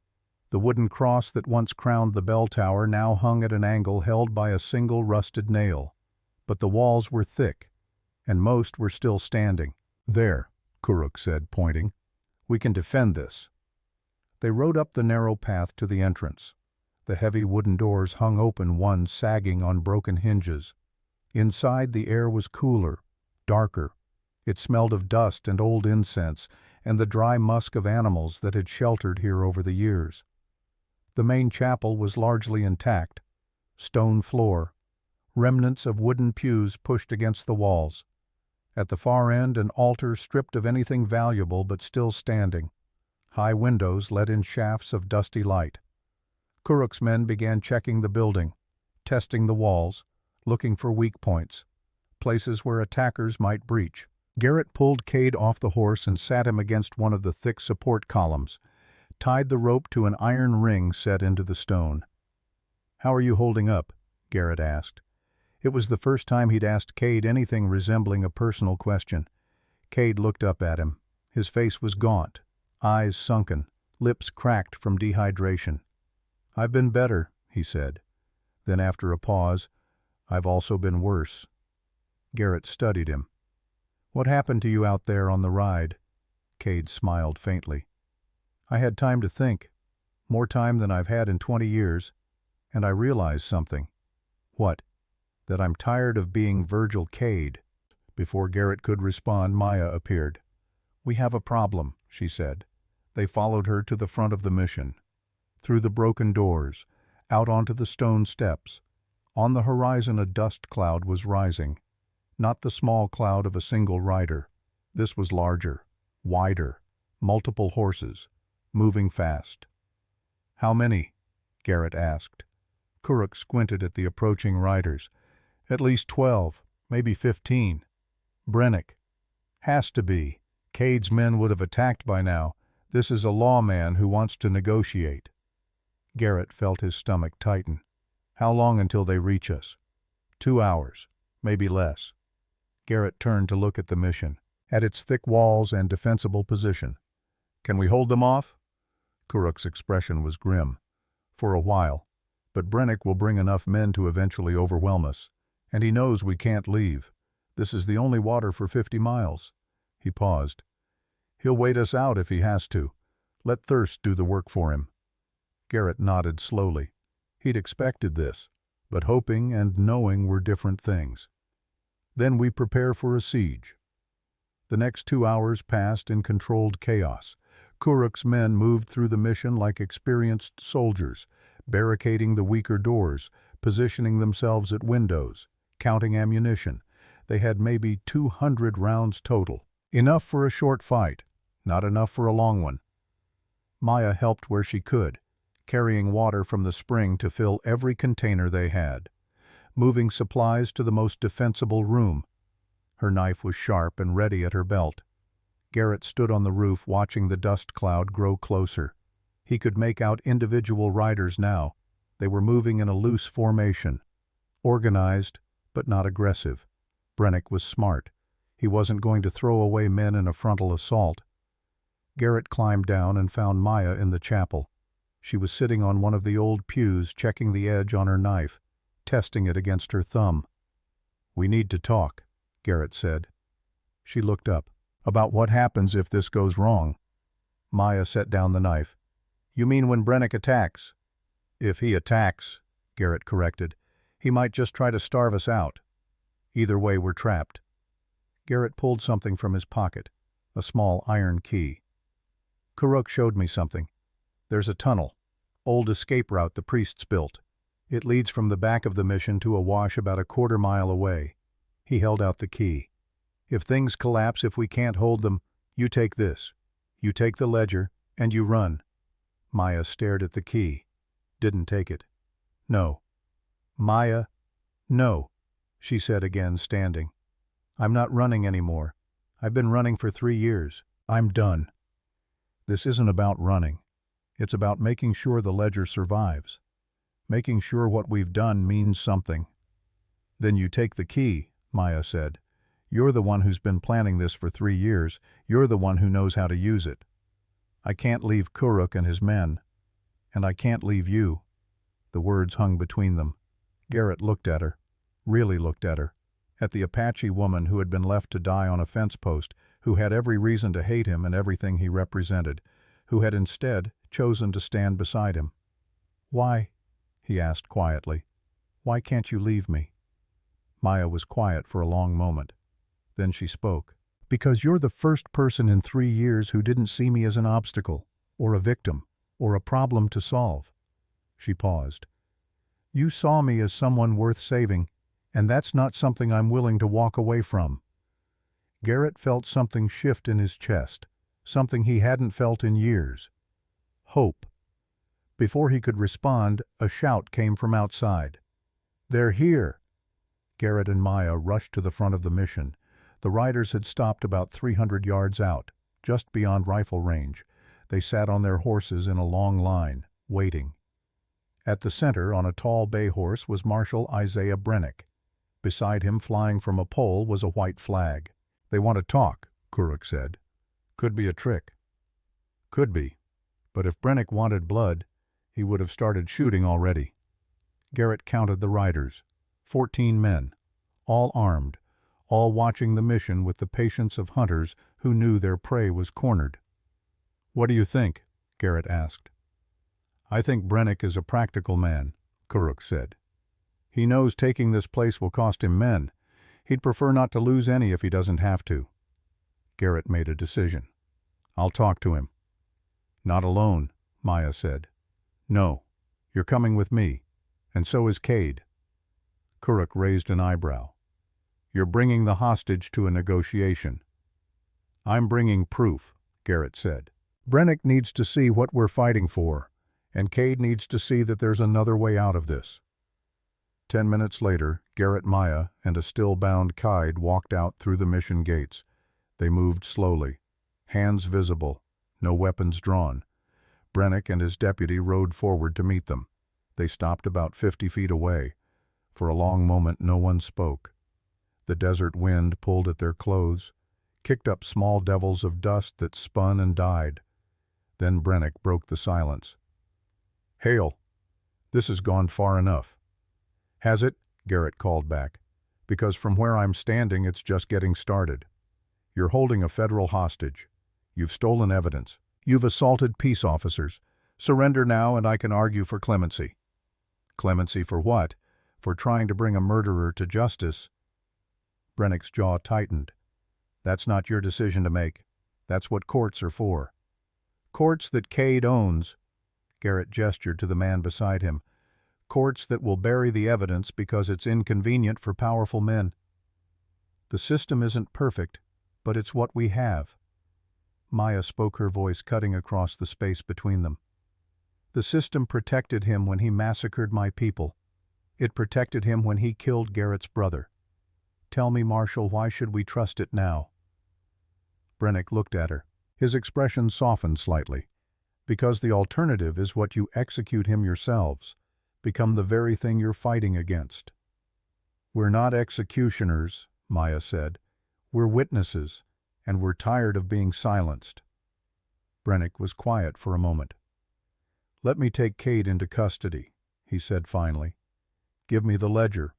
The wooden cross that once crowned the bell tower now hung at an angle held by a single rusted nail. But the walls were thick, and most were still standing. "There," Kuruk said, pointing. "We can defend this." They rode up the narrow path to the entrance. The heavy wooden doors hung open, one sagging on broken hinges. Inside, the air was cooler, darker. It smelled of dust and old incense, and the dry musk of animals that had sheltered here over the years. The main chapel was largely intact. Stone floor, remnants of wooden pews pushed against the walls. At the far end, an altar stripped of anything valuable but still standing. High windows let in shafts of dusty light. Kuruk's men began checking the building, testing the walls, looking for weak points, places where attackers might breach. Garrett pulled Cade off the horse and sat him against one of the thick support columns, tied the rope to an iron ring set into the stone. "How are you holding up?" Garrett asked. It was the first time he'd asked Cade anything resembling a personal question. Cade looked up at him. His face was gaunt, eyes sunken, lips cracked from dehydration. "I've been better," he said. Then after a pause, "I've also been worse." Garrett studied him. "What happened to you out there on the ride?" Cade smiled faintly. "I had time to think, more time than I've had in 20 years, and I realized something." "What?" "That I'm tired of being Virgil Cade." Before Garrett could respond, Maya appeared. "We have a problem," she said. They followed her to the front of the mission. Through the broken doors, out onto the stone steps. On the horizon a dust cloud was rising. Not the small cloud of a single rider. This was larger, wider, multiple horses, moving fast. "How many?" Garrett asked. Kuruk squinted at the approaching riders. "At least 12, maybe 15. Brennick. Has to be. Cade's men would have attacked by now. This is a lawman who wants to negotiate." Garrett felt his stomach tighten. "How long until they reach us?" 2 hours, maybe less." Garrett turned to look at the mission, at its thick walls and defensible position. "Can we hold them off?" Kuruk's expression was grim. "For a while. But Brennick will bring enough men to eventually overwhelm us. And he knows we can't leave. This is the only water for 50 miles. He paused. "He'll wait us out if he has to. Let thirst do the work for him." Garrett nodded slowly. He'd expected this, but hoping and knowing were different things. "Then we prepare for a siege." The next 2 hours passed in controlled chaos. Kuruk's men moved through the mission like experienced soldiers, barricading the weaker doors, positioning themselves at windows, counting ammunition. They had maybe 200 rounds total. Enough for a short fight, not enough for a long one. Maya helped where she could, carrying water from the spring to fill every container they had, moving supplies to the most defensible room. Her knife was sharp and ready at her belt. Garrett stood on the roof watching the dust cloud grow closer. He could make out individual riders now. They were moving in a loose formation, organized but not aggressive. Brennick was smart. He wasn't going to throw away men in a frontal assault. Garrett climbed down and found Maya in the chapel. She was sitting on one of the old pews, checking the edge on her knife, testing it against her thumb. "We need to talk," Garrett said. She looked up. "About what happens if this goes wrong?" Maya set down the knife. "You mean when Brennick attacks?" "If he attacks," Garrett corrected, "he might just try to starve us out. Either way, we're trapped." Garrett pulled something from his pocket, a small iron key. "Kuruk showed me something. There's a tunnel, old escape route the priests built. It leads from the back of the mission to a wash about a quarter mile away." He held out the key. "If things collapse, if we can't hold them, you take this. You take the ledger, and you run." Maya stared at the key. Didn't take it. "No." "Maya, no," she said again, standing. "I'm not running anymore. I've been running for 3 years. I'm done. This isn't about running. It's about making sure the ledger survives. Making sure what we've done means something." "Then you take the key," Maya said. "You're the one who's been planning this for 3 years. You're the one who knows how to use it. I can't leave Kuruk and his men. And I can't leave you." The words hung between them. Garrett looked at her, really looked at her, at the Apache woman who had been left to die on a fence post, who had every reason to hate him and everything he represented, who had instead chosen to stand beside him. "Why?" he asked quietly. "Why can't you leave me?" Maya was quiet for a long moment. Then she spoke. "Because you're the first person in 3 years who didn't see me as an obstacle, or a victim, or a problem to solve." She paused. "You saw me as someone worth saving, and that's not something I'm willing to walk away from." Garrett felt something shift in his chest, something he hadn't felt in years. Hope. Before he could respond, a shout came from outside. "They're here!" Garrett and Maya rushed to the front of the mission. The riders had stopped about 300 yards out, just beyond rifle range. They sat on their horses in a long line, waiting. At the center, on a tall bay horse, was Marshal Isaiah Brennick. Beside him, flying from a pole, was a white flag. "They want to talk," Kuruk said. "Could be a trick." "Could be. But if Brennick wanted blood, he would have started shooting already." Garrett counted the riders. 14 men, all armed, all watching the mission with the patience of hunters who knew their prey was cornered. "What do you think?" Garrett asked. "I think Brennick is a practical man," Kuruk said. "He knows taking this place will cost him men. He'd prefer not to lose any if he doesn't have to." Garrett made a decision. "I'll talk to him." "Not alone," Maya said. "No, you're coming with me, and so is Cade." Kuruk raised an eyebrow. "You're bringing the hostage to a negotiation." "I'm bringing proof," Garrett said. Brennick needs to see what we're fighting for, and Cade needs to see that there's another way out of this." 10 minutes later, Garrett Maya and a still-bound Cade walked out through the mission gates. They moved slowly, hands visible, no weapons drawn. Brennick and his deputy rode forward to meet them. They stopped about 50 feet away. For a long moment no one spoke. The desert wind pulled at their clothes, kicked up small devils of dust that spun and died. Then Brennick broke the silence. "Hale, this has gone far enough." "Has it?" Garrett called back. "Because from where I'm standing it's just getting started. You're holding a federal hostage. You've stolen evidence. You've assaulted peace officers. Surrender now and I can argue for clemency." "Clemency for what? For trying to bring a murderer to justice?" Brennick's jaw tightened. "That's not your decision to make. That's what courts are for." "Courts that Cade owns," Garrett gestured to the man beside him. "Courts that will bury the evidence because it's inconvenient for powerful men. The system isn't perfect, but it's what we have." Maya spoke, her voice cutting across the space between them. "The system protected him when he massacred my people. It protected him when he killed Garrett's brother. Tell me, Marshal, why should we trust it now?" Brennick looked at her. His expression softened slightly. "Because the alternative is what you execute him yourselves, become the very thing you're fighting against." "We're not executioners," Maya said. "We're witnesses, and we're tired of being silenced." Brennick was quiet for a moment. "Let me take Cade into custody," he said finally. "Give me the ledger.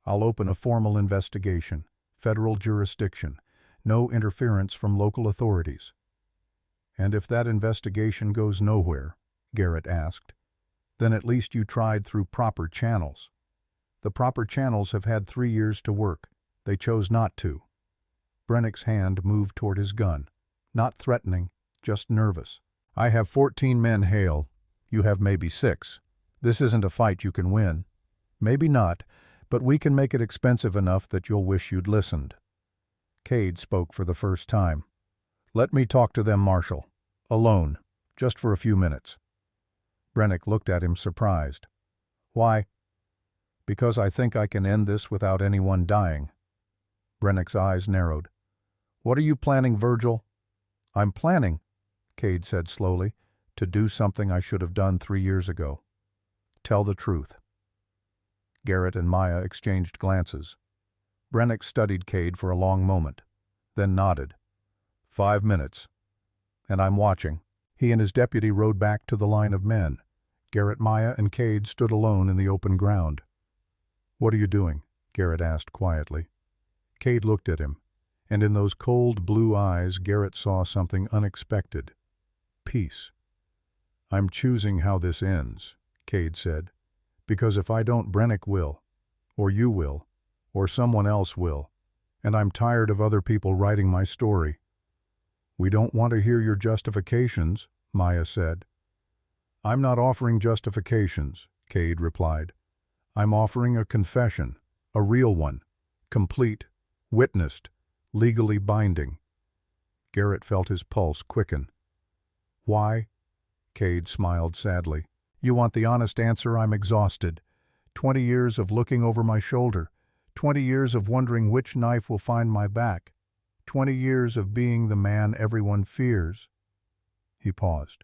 I'll open a formal investigation, federal jurisdiction, no interference from local authorities." "And if that investigation goes nowhere," Garrett asked, "then at least you tried through proper channels." "The proper channels have had 3 years to work. They chose not to." Brennick's hand moved toward his gun. Not threatening, just nervous. "I have 14 men, Hale. You have maybe 6. This isn't a fight you can win. Maybe not, but we can make it expensive enough that you'll wish you'd listened." Cade spoke for the first time. "Let me talk to them, Marshal. Alone, just for a few minutes." Brennick looked at him surprised. "Why?" "Because I think I can end this without anyone dying." Brennick's eyes narrowed. "What are you planning, Virgil?" "I'm planning," Cade said slowly, "to do something I should have done 3 years ago. Tell the truth." Garrett and Maya exchanged glances. Brennick studied Cade for a long moment, then nodded. 5 minutes. And I'm watching." He and his deputy rode back to the line of men. Garrett, Maya, and Cade stood alone in the open ground. "What are you doing?" Garrett asked quietly. Cade looked at him, and in those cold blue eyes Garrett saw something unexpected. Peace. "I'm choosing how this ends," Cade said, "because if I don't, Brennick will, or you will, or someone else will, and I'm tired of other people writing my story." "We don't want to hear your justifications," Maya said. "I'm not offering justifications," Cade replied. "I'm offering a confession, a real one, complete, witnessed, legally binding." Garrett felt his pulse quicken. "Why?" Cade smiled sadly. "You want the honest answer? I'm exhausted. 20 years of looking over my shoulder. 20 years of wondering which knife will find my back. 20 years of being the man everyone fears." He paused.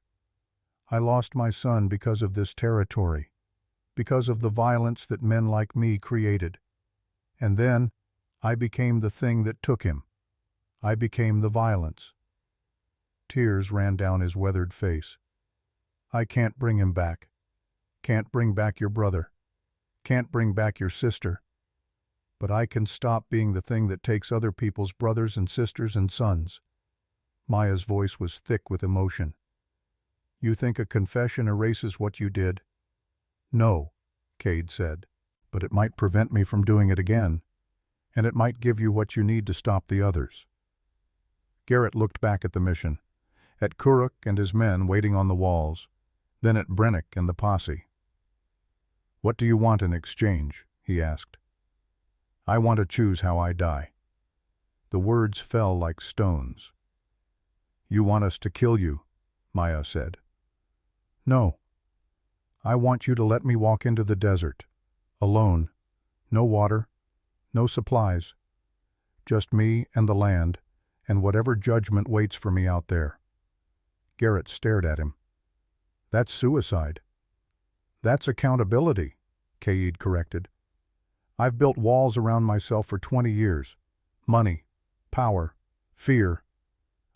"I lost my son because of this territory, because of the violence that men like me created. And then I became the thing that took him. I became the violence." Tears ran down his weathered face. "I can't bring him back. Can't bring back your brother. Can't bring back your sister. But I can stop being the thing that takes other people's brothers and sisters and sons." Maya's voice was thick with emotion. "You think a confession erases what you did?" "No," Cade said, "but it might prevent me from doing it again, and it might give you what you need to stop the others." Garrett looked back at the mission, at Kuruk and his men waiting on the walls, then at Brennick and the posse. "What do you want in exchange?" he asked. "I want to choose how I die." The words fell like stones. "You want us to kill you?" Maya said. No. I want you to let me walk into the desert. Alone. No water. No supplies. Just me and the land, and whatever judgment waits for me out there. Garrett stared at him. That's suicide. That's accountability, Caid corrected. I've built walls around myself for 20 years. Money, power, fear.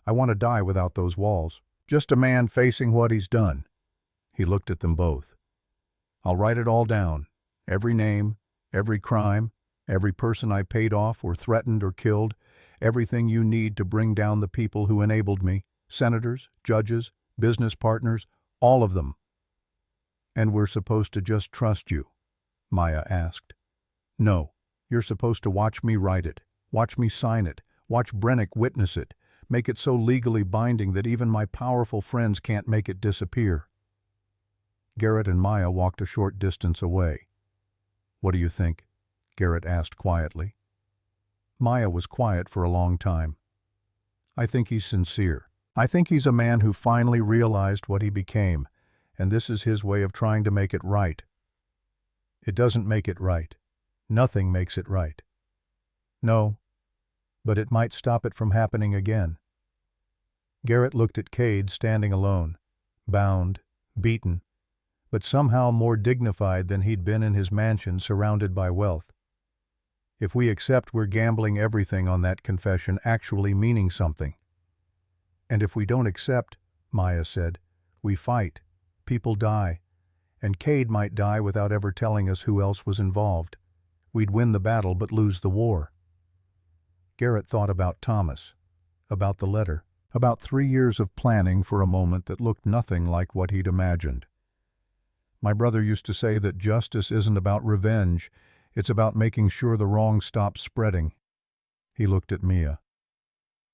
I want to die without those walls. Just a man facing what he's done. He looked at them both. I'll write it all down. Every name, every crime, every person I paid off or threatened or killed, everything you need to bring down the people who enabled me, senators, judges, business partners, all of them. And we're supposed to just trust you? Maya asked. No, you're supposed to watch me write it, watch me sign it, watch Brennick witness it, make it so legally binding that even my powerful friends can't make it disappear. Garrett and Maya walked a short distance away. What do you think? Garrett asked quietly. Maya was quiet for a long time. I think he's sincere. I think he's a man who finally realized what he became, and this is his way of trying to make it right. It doesn't make it right. Nothing makes it right. No, but it might stop it from happening again. Garrett looked at Caid standing alone, bound, beaten, but somehow more dignified than he'd been in his mansion surrounded by wealth. If we accept we're gambling everything on that confession actually meaning something. And if we don't accept, Maya said, we fight, people die, and Caid might die without ever telling us who else was involved. We'd win the battle but lose the war. Garrett thought about Thomas, about the letter, about 3 years of planning for a moment that looked nothing like what he'd imagined. My brother used to say that justice isn't about revenge, it's about making sure the wrong stops spreading. He looked at Mia.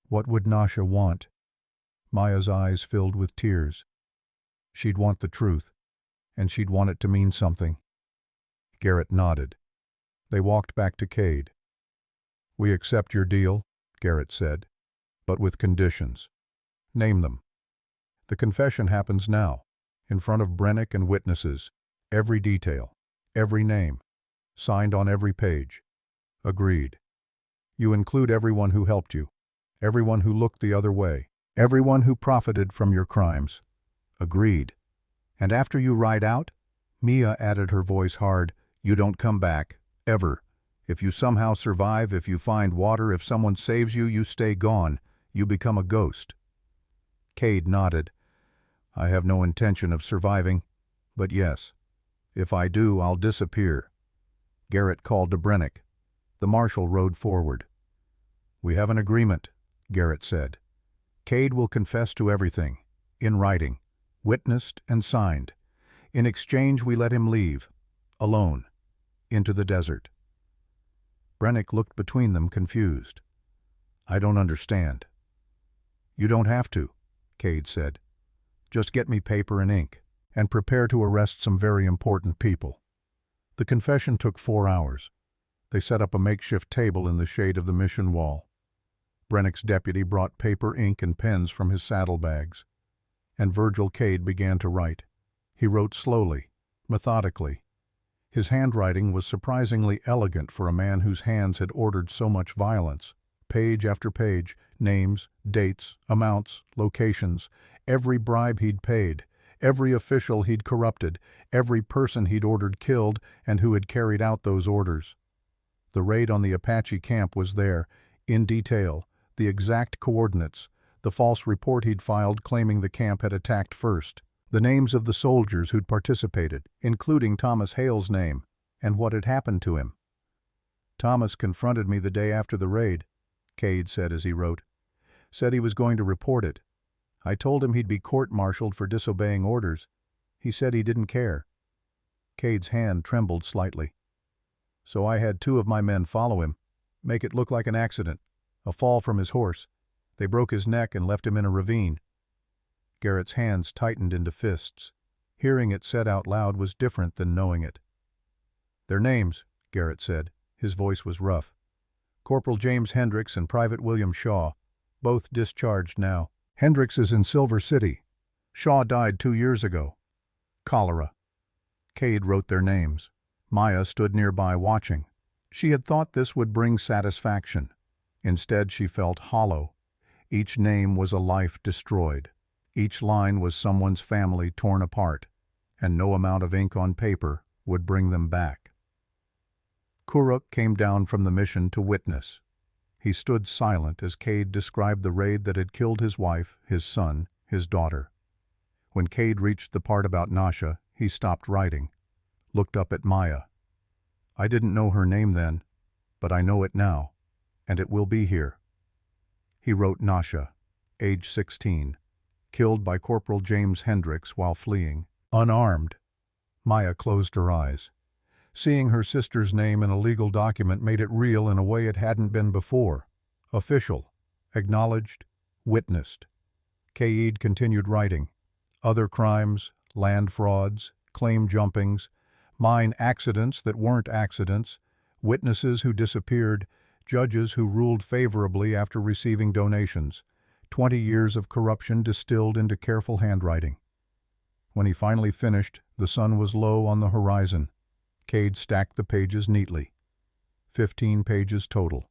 What would Nasha want? Maya's eyes filled with tears. She'd want the truth, and she'd want it to mean something. Garrett nodded. They walked back to Caid. We accept your deal, Garrett said, but with conditions. Name them. The confession happens now, in front of Brennick and witnesses. Every detail, every name, signed on every page. Agreed. You include everyone who helped you, everyone who looked the other way, everyone who profited from your crimes. Agreed. And after you ride out, Mia added, her voice hard, you don't come back, ever. If you somehow survive, if you find water, if someone saves you, you stay gone. You become a ghost. Caid nodded. I have no intention of surviving, but yes, if I do, I'll disappear. Garrett called to Brennick. The marshal rode forward. We have an agreement, Garrett said. Caid will confess to everything, in writing, witnessed and signed. In exchange, we let him leave, alone, into the desert. Brennick looked between them, confused. I don't understand. You don't have to, Caid said. Just get me paper and ink, and prepare to arrest some very important people. The confession took 4 hours. They set up a makeshift table in the shade of the mission wall. Brennick's deputy brought paper, ink, and pens from his saddlebags, and Virgil Caid began to write. He wrote slowly, methodically. His handwriting was surprisingly elegant for a man whose hands had ordered so much violence. Page after page, names, dates, amounts, locations, every bribe he'd paid, every official he'd corrupted, every person he'd ordered killed and who had carried out those orders. The raid on the Apache camp was there, in detail, the exact coordinates, the false report he'd filed claiming the camp had attacked first, the names of the soldiers who'd participated, including Thomas Hale's name, and what had happened to him. Thomas confronted me the day after the raid, Caid said as he wrote. Said he was going to report it. I told him he'd be court-martialed for disobeying orders. He said he didn't care. Caid's hand trembled slightly. So I had 2 of my men follow him, make it look like an accident, a fall from his horse. They broke his neck and left him in a ravine. Garrett's hands tightened into fists. Hearing it said out loud was different than knowing it. Their names, Garrett said. His voice was rough. Corporal James Hendricks and Private William Shaw, both discharged now. Hendricks is in Silver City. Shaw died 2 years ago. Cholera. Cade wrote their names. Maya stood nearby watching. She had thought this would bring satisfaction. Instead, she felt hollow. Each name was a life destroyed. Each line was someone's family torn apart, and no amount of ink on paper would bring them back. Kuruk came down from the mission to witness. He stood silent as Cade described the raid that had killed his wife, his son, his daughter. When Cade reached the part about Nasha, he stopped writing, looked up at Maya. I didn't know her name then, but I know it now, and it will be here. He wrote Nasha, age 16, killed by Corporal James Hendricks while fleeing, unarmed. Maya closed her eyes. Seeing her sister's name in a legal document made it real in a way it hadn't been before. Official, acknowledged, witnessed. Cade continued writing. Other crimes, land frauds, claim jumpings, mine accidents that weren't accidents, witnesses who disappeared, judges who ruled favorably after receiving donations. 20 years of corruption distilled into careful handwriting. When he finally finished, the sun was low on the horizon. Cade stacked the pages neatly. 15 pages total.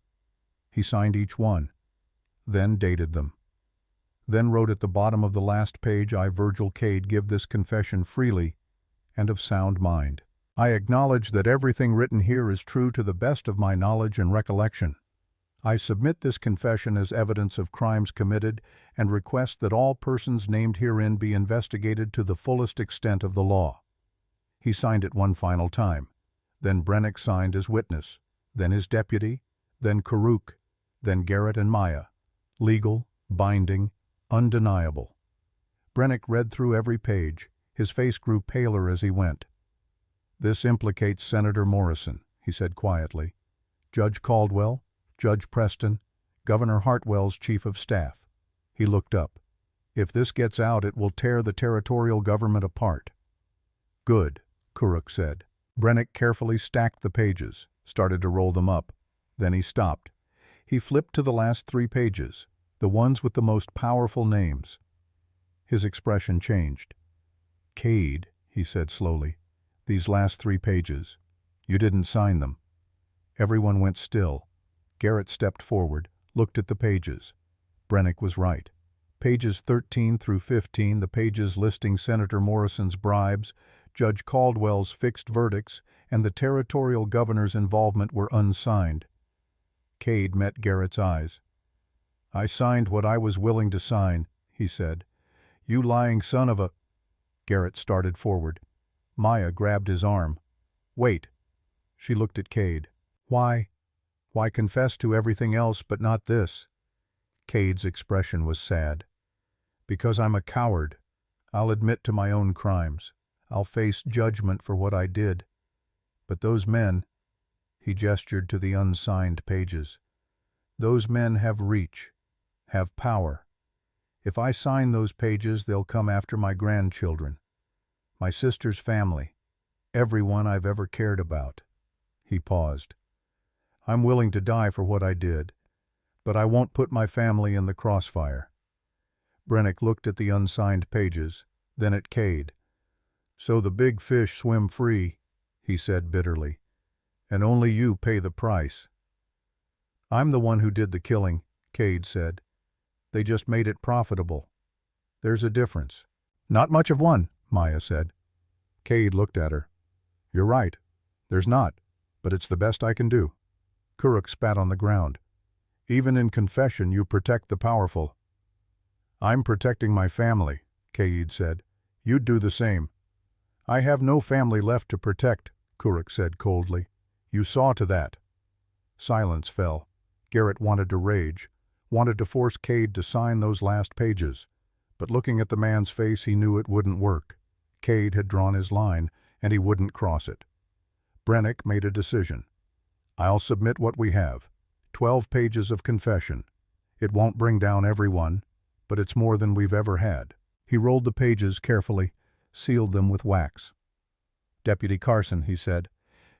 He signed each one, then dated them. Then wrote at the bottom of the last page, I, Virgil Cade, give this confession freely and of sound mind. I acknowledge that everything written here is true to the best of my knowledge and recollection. I submit this confession as evidence of crimes committed and request that all persons named herein be investigated to the fullest extent of the law. He signed it one final time. Then Brennick signed as witness, then his deputy, then Karuk, then Garrett and Maya. Legal, binding, undeniable. Brennick read through every page. His face grew paler as he went. This implicates Senator Morrison, he said quietly, Judge Caldwell, Judge Preston, Governor Hartwell's chief of staff. He looked up. If this gets out, it will tear the territorial government apart. Good, Kuruk said. Brennick carefully stacked the pages, started to roll them up. Then he stopped. He flipped to the last 3 pages, the ones with the most powerful names. His expression changed. Cade, he said slowly, these last 3 pages. You didn't sign them. Everyone went still. Garrett stepped forward, looked at the pages. Brennick was right. Pages 13 through 15, the pages listing Senator Morrison's bribes, Judge Caldwell's fixed verdicts, and the territorial governor's involvement were unsigned. Cade met Garrett's eyes. I signed what I was willing to sign, he said. You lying son of a... Garrett started forward. Maya grabbed his arm. Wait. She looked at Cade. Why? Why confess to everything else but not this? Cade's expression was sad. Because I'm a coward. I'll admit to my own crimes. I'll face judgment for what I did. But those men, he gestured to the unsigned pages, those men have reach, have power. If I sign those pages, they'll come after my grandchildren, my sister's family, everyone I've ever cared about. He paused. I'm willing to die for what I did, but I won't put my family in the crossfire. Brennick looked at the unsigned pages, then at Cade. So the big fish swim free, he said bitterly, and only you pay the price. I'm the one who did the killing, Cade said. They just made it profitable. There's a difference. Not much of one, Maya said. Cade looked at her. You're right. There's not, but it's the best I can do. Kuruk spat on the ground. Even in confession, you protect the powerful. I'm protecting my family, Cade said. You'd do the same. I have no family left to protect, Kuruk said coldly. You saw to that. Silence fell. Garrett wanted to rage, wanted to force Cade to sign those last pages, but looking at the man's face, he knew it wouldn't work. Cade had drawn his line, and he wouldn't cross it. Brennick made a decision. I'll submit what we have. 12 pages of confession. It won't bring down everyone, but it's more than we've ever had. He rolled the pages carefully, sealed them with wax. Deputy Carson, he said,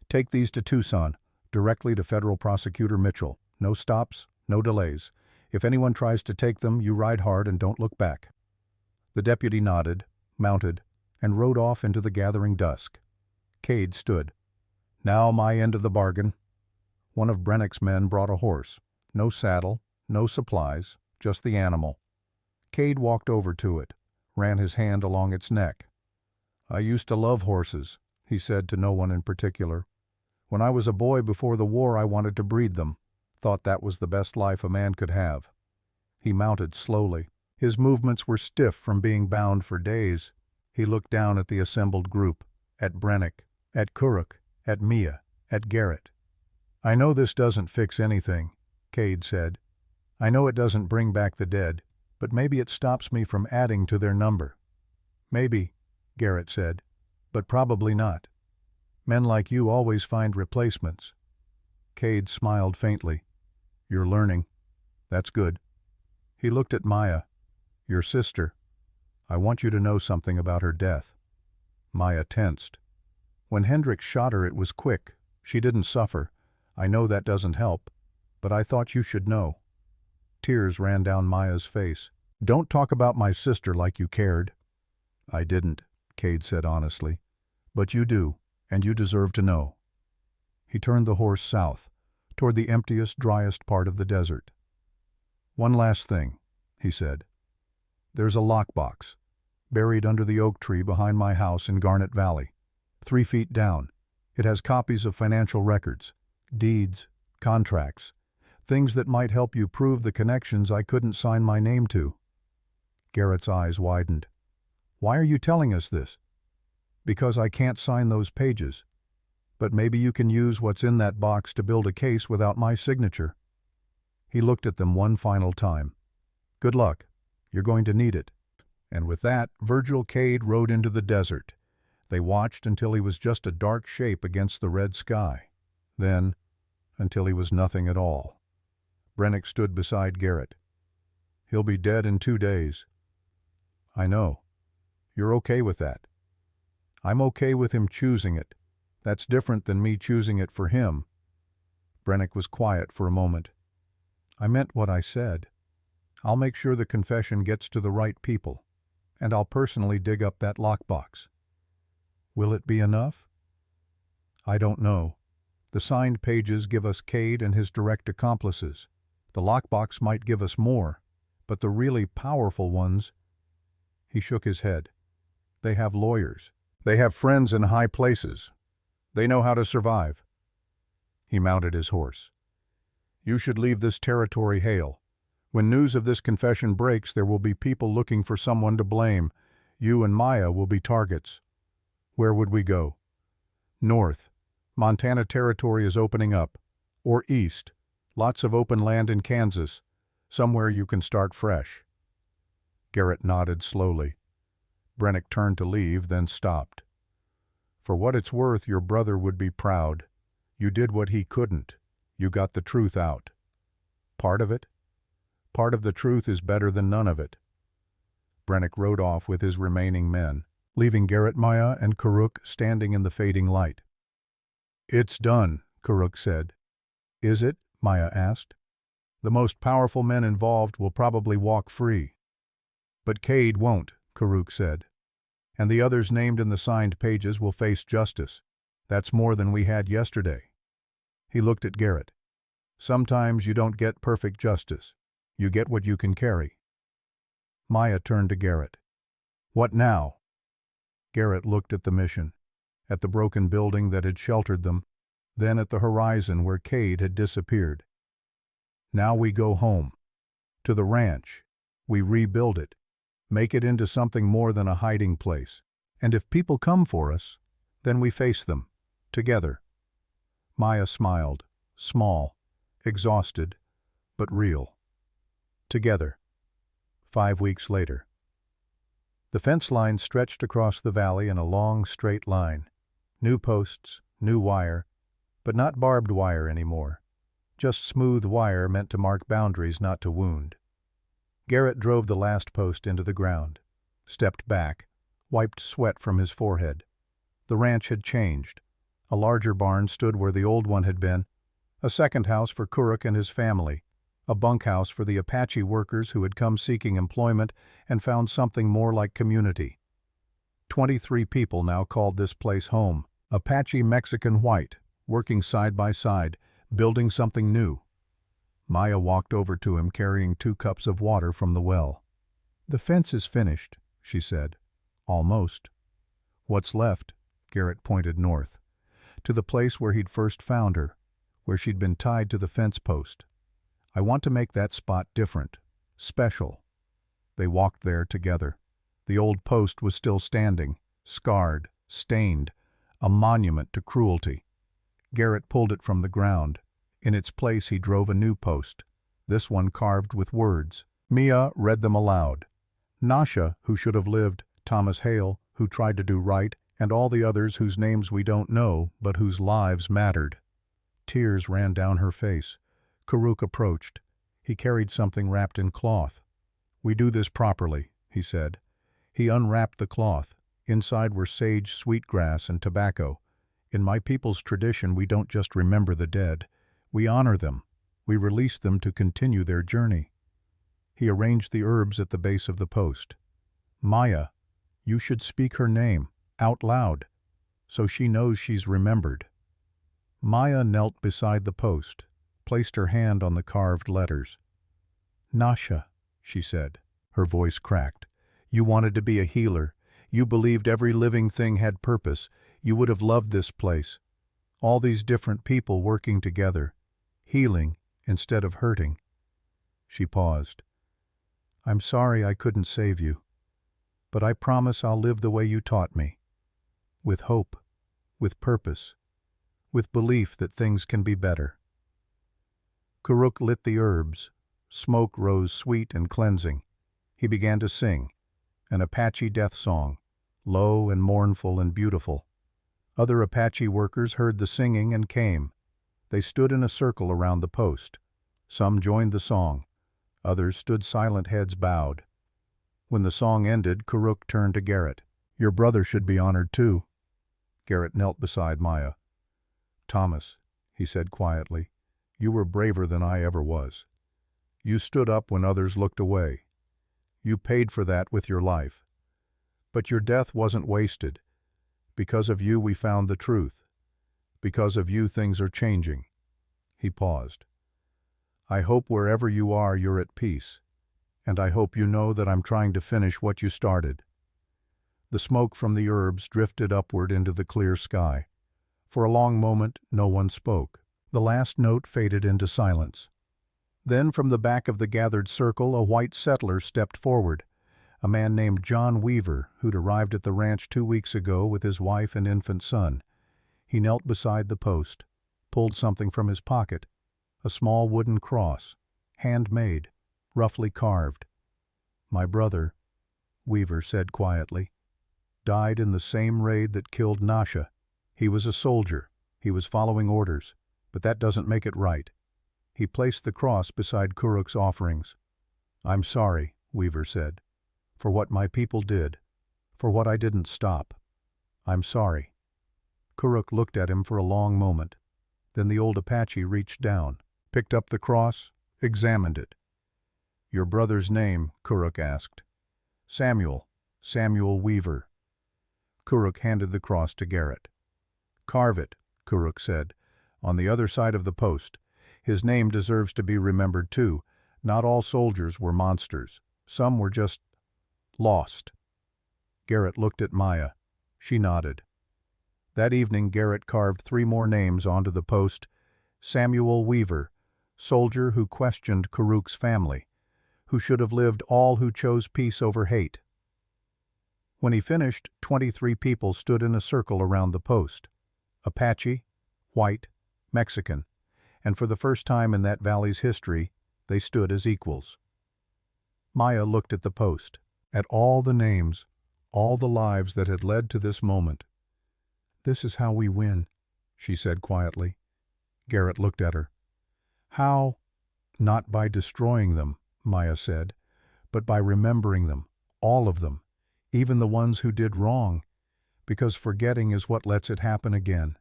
take these to Tucson, directly to Federal Prosecutor Mitchell. No stops, no delays. If anyone tries to take them, you ride hard and don't look back. The deputy nodded, mounted, and rode off into the gathering dusk. Cade stood. Now my end of the bargain. One of Brennick's men brought a horse. No saddle, no supplies, just the animal. Cade walked over to it, ran his hand along its neck. "I used to love horses," he said to no one in particular. "When I was a boy before the war I wanted to breed them. Thought that was the best life a man could have." He mounted slowly. His movements were stiff from being bound for days. He looked down at the assembled group, at Brennick, at Kuruk, at Mia, at Garrett. "I know this doesn't fix anything," Cade said. "I know it doesn't bring back the dead, but maybe it stops me from adding to their number." "Maybe," Garrett said, "but probably not. Men like you always find replacements." Cade smiled faintly. "You're learning. That's good." He looked at Maya. "Your sister. I want you to know something about her death." Maya tensed. "When Hendricks shot her it was quick. She didn't suffer. I know that doesn't help, but I thought you should know." Tears ran down Maya's face. "Don't talk about my sister like you cared." "I didn't," Cade said honestly. "But you do, and you deserve to know." He turned the horse south, toward the emptiest, driest part of the desert. "One last thing," he said. "There's a lockbox, buried under the oak tree behind my house in Garnet Valley, 3 feet down. It has copies of financial records, deeds, contracts, things that might help you prove the connections I couldn't sign my name to." Garrett's eyes widened. "Why are you telling us this?" "Because I can't sign those pages. But maybe you can use what's in that box to build a case without my signature." He looked at them one final time. "Good luck. You're going to need it." And with that, Virgil Cade rode into the desert. They watched until he was just a dark shape against the red sky. Then, until he was nothing at all. Brennick stood beside Garrett. "He'll be dead in 2 days." "I know. You're okay with that." "I'm okay with him choosing it. That's different than me choosing it for him." Brennick was quiet for a moment. "I meant what I said. I'll make sure the confession gets to the right people, and I'll personally dig up that lockbox." "Will it be enough?" "I don't know. The signed pages give us Cade and his direct accomplices. The lockbox might give us more, but the really powerful ones—" He shook his head. "They have lawyers. They have friends in high places. They know how to survive." He mounted his horse. "You should leave this territory hale. When news of this confession breaks, there will be people looking for someone to blame. You and Maya will be targets." "Where would we go?" "North. Montana Territory is opening up. Or east. Lots of open land in Kansas. Somewhere you can start fresh." Garrett nodded slowly. Brennick turned to leave, then stopped. "For what it's worth, your brother would be proud. You did what he couldn't. You got the truth out." "Part of it?" "Part of the truth is better than none of it." Brennick rode off with his remaining men, leaving Garrett, Maya, and Kuruk standing in the fading light. "It's done," Kuruk said. "Is it?" Maya asked. "The most powerful men involved will probably walk free." "But Cade won't," Kuruk said. "And the others named in the signed pages will face justice. That's more than we had yesterday." He looked at Garrett. "Sometimes you don't get perfect justice. You get what you can carry." Maya turned to Garrett. "What now?" Garrett looked at the mission, at the broken building that had sheltered them, then at the horizon where Cade had disappeared. "Now we go home. To the ranch. We rebuild it. Make it into something more than a hiding place. And if people come for us, then we face them. Together." Maya smiled, small, exhausted, but real. Together. 5 weeks later. The fence line stretched across the valley in a long, straight line. New posts, new wire, but not barbed wire anymore. Just smooth wire meant to mark boundaries, not to wound. Garrett drove the last post into the ground, stepped back, wiped sweat from his forehead. The ranch had changed. A larger barn stood where the old one had been, a second house for Kuruk and his family, a bunkhouse for the Apache workers who had come seeking employment and found something more like community. 23 people now called this place home. Apache, Mexican, white, working side by side, building something new. Maya walked over to him carrying 2 cups of water from the well. "The fence is finished," she said. "Almost." "What's left?" Garrett pointed north, to the place where he'd first found her, where she'd been tied to the fence post. "I want to make that spot different, special." They walked there together. The old post was still standing, scarred, stained, a monument to cruelty. Garrett pulled it from the ground. In its place he drove a new post, this one carved with words. Mia read them aloud. Nasha, who should have lived, Thomas Hale, who tried to do right, and all the others whose names we don't know, but whose lives mattered. Tears ran down her face. Kuruk approached. He carried something wrapped in cloth. "We do this properly," he said. He unwrapped the cloth. Inside were sage, sweetgrass, and tobacco. "In my people's tradition, we don't just remember the dead. We honor them. We release them to continue their journey." He arranged the herbs at the base of the post. "Maya, you should speak her name, out loud, so she knows she's remembered." Maya knelt beside the post, placed her hand on the carved letters. "Nasha," she said. Her voice cracked. "You wanted to be a healer. You believed every living thing had purpose. You would have loved this place. All these different people working together, healing instead of hurting." She paused. "I'm sorry I couldn't save you, but I promise I'll live the way you taught me. With hope, with purpose, with belief that things can be better." Kuruk lit the herbs. Smoke rose sweet and cleansing. He began to sing, an Apache death song, low and mournful and beautiful. Other Apache workers heard the singing and came. They stood in a circle around the post. Some joined the song. Others stood silent, heads bowed. When the song ended, Kuruk turned to Garrett. "Your brother should be honored too." Garrett knelt beside Maya. "Thomas," he said quietly, "you were braver than I ever was. You stood up when others looked away. You paid for that with your life. But your death wasn't wasted. Because of you we found the truth. Because of you things are changing." He paused. "I hope wherever you are you're at peace. And I hope you know that I'm trying to finish what you started." The smoke from the herbs drifted upward into the clear sky. For a long moment no one spoke. The last note faded into silence. Then from the back of the gathered circle a white settler stepped forward, a man named John Weaver, who'd arrived at the ranch 2 weeks ago with his wife and infant son. He knelt beside the post, pulled something from his pocket, a small wooden cross, handmade, roughly carved. "My brother," Weaver said quietly, "died in the same raid that killed Nasha. He was a soldier. He was following orders, but that doesn't make it right." He placed the cross beside Kuruk's offerings. "I'm sorry," Weaver said, "for what my people did, for what I didn't stop. I'm sorry." Kuruk looked at him for a long moment. Then the old Apache reached down, picked up the cross, examined it. "Your brother's name?" Kuruk asked. "Samuel Weaver." Kuruk handed the cross to Garrett. "Carve it," Kuruk said, "on the other side of the post. His name deserves to be remembered too. Not all soldiers were monsters. Some were just lost." Garrett looked at Maya. She nodded. That evening Garrett carved 3 more names onto the post. Samuel Weaver, soldier who questioned Kuruk's family, who should have lived, all who chose peace over hate. When he finished, 23 people stood in a circle around the post. Apache, white, Mexican, and for the first time in that valley's history, they stood as equals. Maya looked at the post, at all the names, all the lives that had led to this moment. "This is how we win," she said quietly. Garrett looked at her. "How?" "Not by destroying them," Maya said, "but by remembering them, all of them, even the ones who did wrong, because forgetting is what lets it happen again."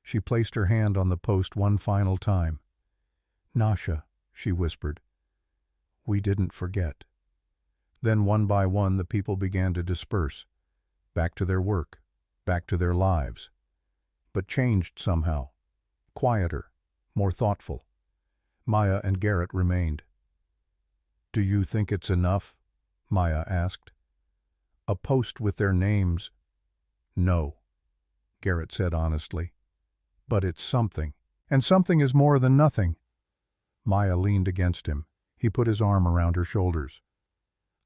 She placed her hand on the post one final time. "Nasha," she whispered. We didn't forget. Then one by one the people began to disperse, back to their work, back to their lives, but changed somehow, quieter, more thoughtful. Maya and Garrett remained. Do you think it's enough? Maya asked. A post with their names? No, Garrett said honestly. But it's something, and something is more than nothing. Maya leaned against him. He put his arm around her shoulders.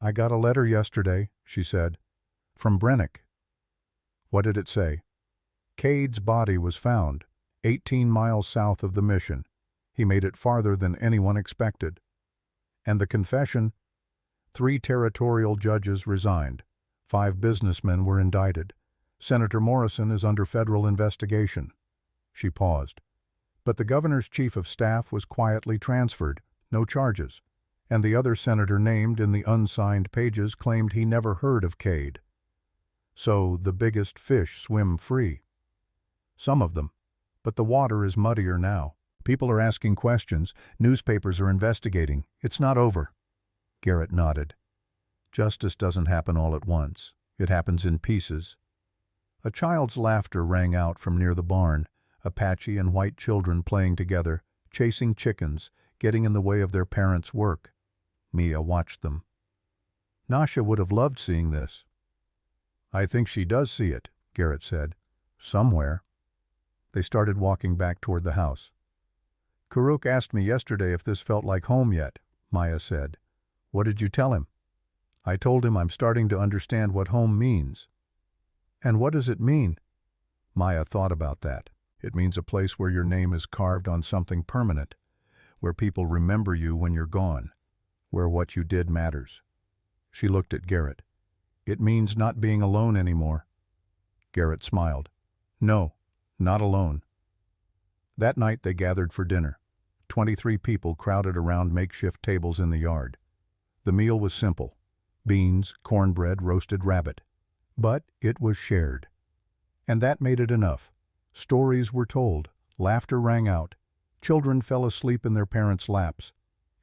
I got a letter yesterday, she said, from Brennick. What did it say? Cade's body was found, 18 miles south of the mission. He made it farther than anyone expected. And the confession? 3 territorial judges resigned. 5 businessmen were indicted. Senator Morrison is under federal investigation. She paused. But the governor's chief of staff was quietly transferred, no charges, and the other senator named in the unsigned pages claimed he never heard of Cade. So the biggest fish swim free. Some of them, but the water is muddier now. People are asking questions, newspapers are investigating. It's not over. Garrett nodded. Justice doesn't happen all at once. It happens in pieces. A child's laughter rang out from near the barn, Apache and white children playing together, chasing chickens, getting in the way of their parents' work. Mia watched them. Nasha would have loved seeing this. I think she does see it, Garrett said. Somewhere. They started walking back toward the house. Karuk asked me yesterday if this felt like home yet, Maya said. What did you tell him? I told him I'm starting to understand what home means. And what does it mean? Maya thought about that. It means a place where your name is carved on something permanent, where people remember you when you're gone, where what you did matters. She looked at Garrett. It means not being alone anymore. Garrett smiled. No, not alone. That night they gathered for dinner. 23 people crowded around makeshift tables in the yard. The meal was simple. Beans, cornbread, roasted rabbit. But it was shared. And that made it enough. Stories were told, laughter rang out, children fell asleep in their parents' laps,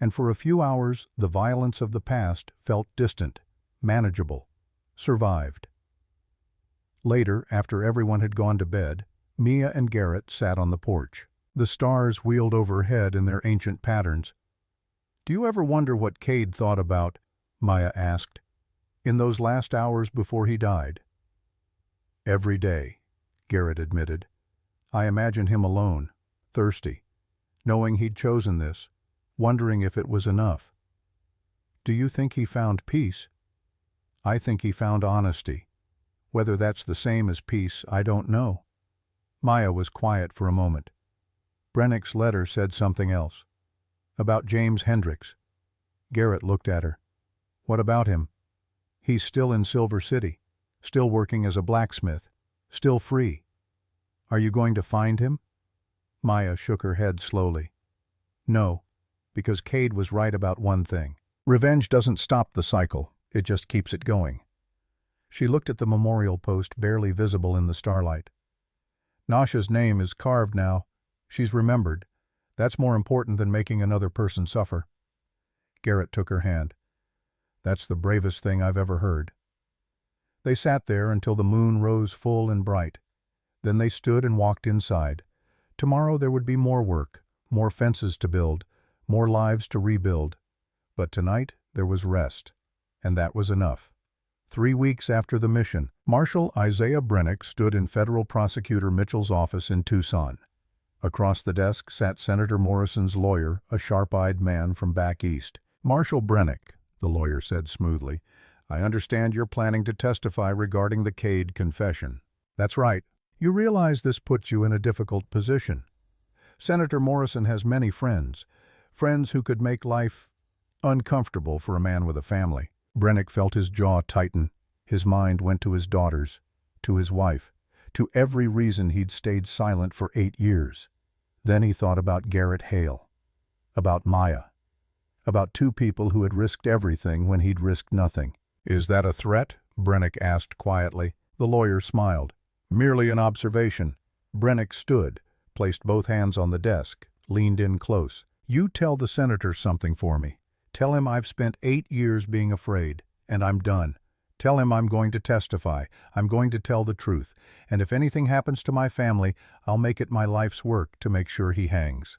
and for a few hours the violence of the past felt distant, manageable, survived. Later, after everyone had gone to bed, Mia and Garrett sat on the porch. The stars wheeled overhead in their ancient patterns. Do you ever wonder what Cade thought about, Maya asked, in those last hours before he died? Every day, Garrett admitted. I imagine him alone, thirsty, knowing he'd chosen this, wondering if it was enough. Do you think he found peace? I think he found honesty. Whether that's the same as peace, I don't know. Maya was quiet for a moment. Brennick's letter said something else. About James Hendricks. Garrett looked at her. What about him? He's still in Silver City, still working as a blacksmith, still free. Are you going to find him? Maya shook her head slowly. No, because Cade was right about one thing. Revenge doesn't stop the cycle, it just keeps it going. She looked at the memorial post barely visible in the starlight. Nasha's name is carved now. She's remembered. That's more important than making another person suffer. Garrett took her hand. That's the bravest thing I've ever heard. They sat there until the moon rose full and bright. Then they stood and walked inside. Tomorrow there would be more work, more fences to build, more lives to rebuild. But tonight there was rest, and that was enough. 3 weeks after the mission, Marshal Isaiah Brennick stood in Federal Prosecutor Mitchell's office in Tucson. Across the desk sat Senator Morrison's lawyer, a sharp-eyed man from back east. Marshal Brennick, the lawyer said smoothly, I understand you're planning to testify regarding the Cade confession. That's right. You realize this puts you in a difficult position. Senator Morrison has many friends who could make life uncomfortable for a man with a family. Brennick felt his jaw tighten. His mind went to his daughters, to his wife, to every reason he'd stayed silent for 8 years. Then he thought about Garrett Hale, about Maya, about 2 people who had risked everything when he'd risked nothing. Is that a threat? Brennick asked quietly. The lawyer smiled. Merely an observation. Brennick stood, placed both hands on the desk, leaned in close. You tell the senator something for me. Tell him I've spent 8 years being afraid, and I'm done. Tell him I'm going to testify. I'm going to tell the truth. And if anything happens to my family, I'll make it my life's work to make sure he hangs."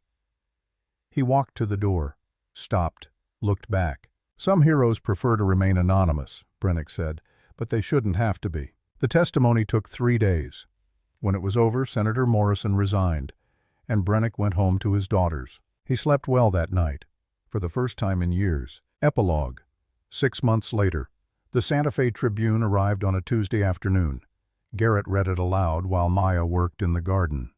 He walked to the door, stopped, looked back. "Some heroes prefer to remain anonymous," Brennick said, "but they shouldn't have to be." The testimony took 3 days. When it was over, Senator Morrison resigned, and Brennick went home to his daughters. He slept well that night, for the first time in years. Epilogue. 6 months later. The Santa Fe Tribune arrived on a Tuesday afternoon. Garrett read it aloud while Maya worked in the garden.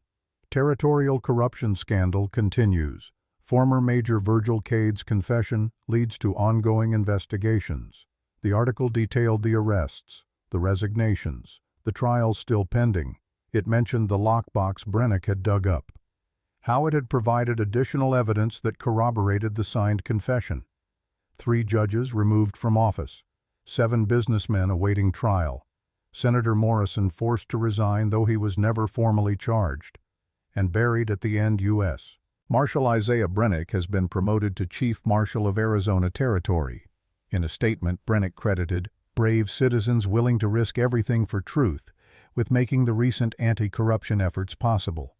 Territorial corruption scandal continues. Former Major Virgil Cade's confession leads to ongoing investigations. The article detailed the arrests, the resignations, the trials still pending. It mentioned the lockbox Brennick had dug up, how it had provided additional evidence that corroborated the signed confession. 3 judges removed from office, 7 businessmen awaiting trial, Senator Morrison forced to resign though he was never formally charged, and buried at the end U.S. Marshal Isaiah Brennick has been promoted to Chief Marshal of Arizona Territory. In a statement, Brennick credited brave citizens willing to risk everything for truth with making the recent anti-corruption efforts possible.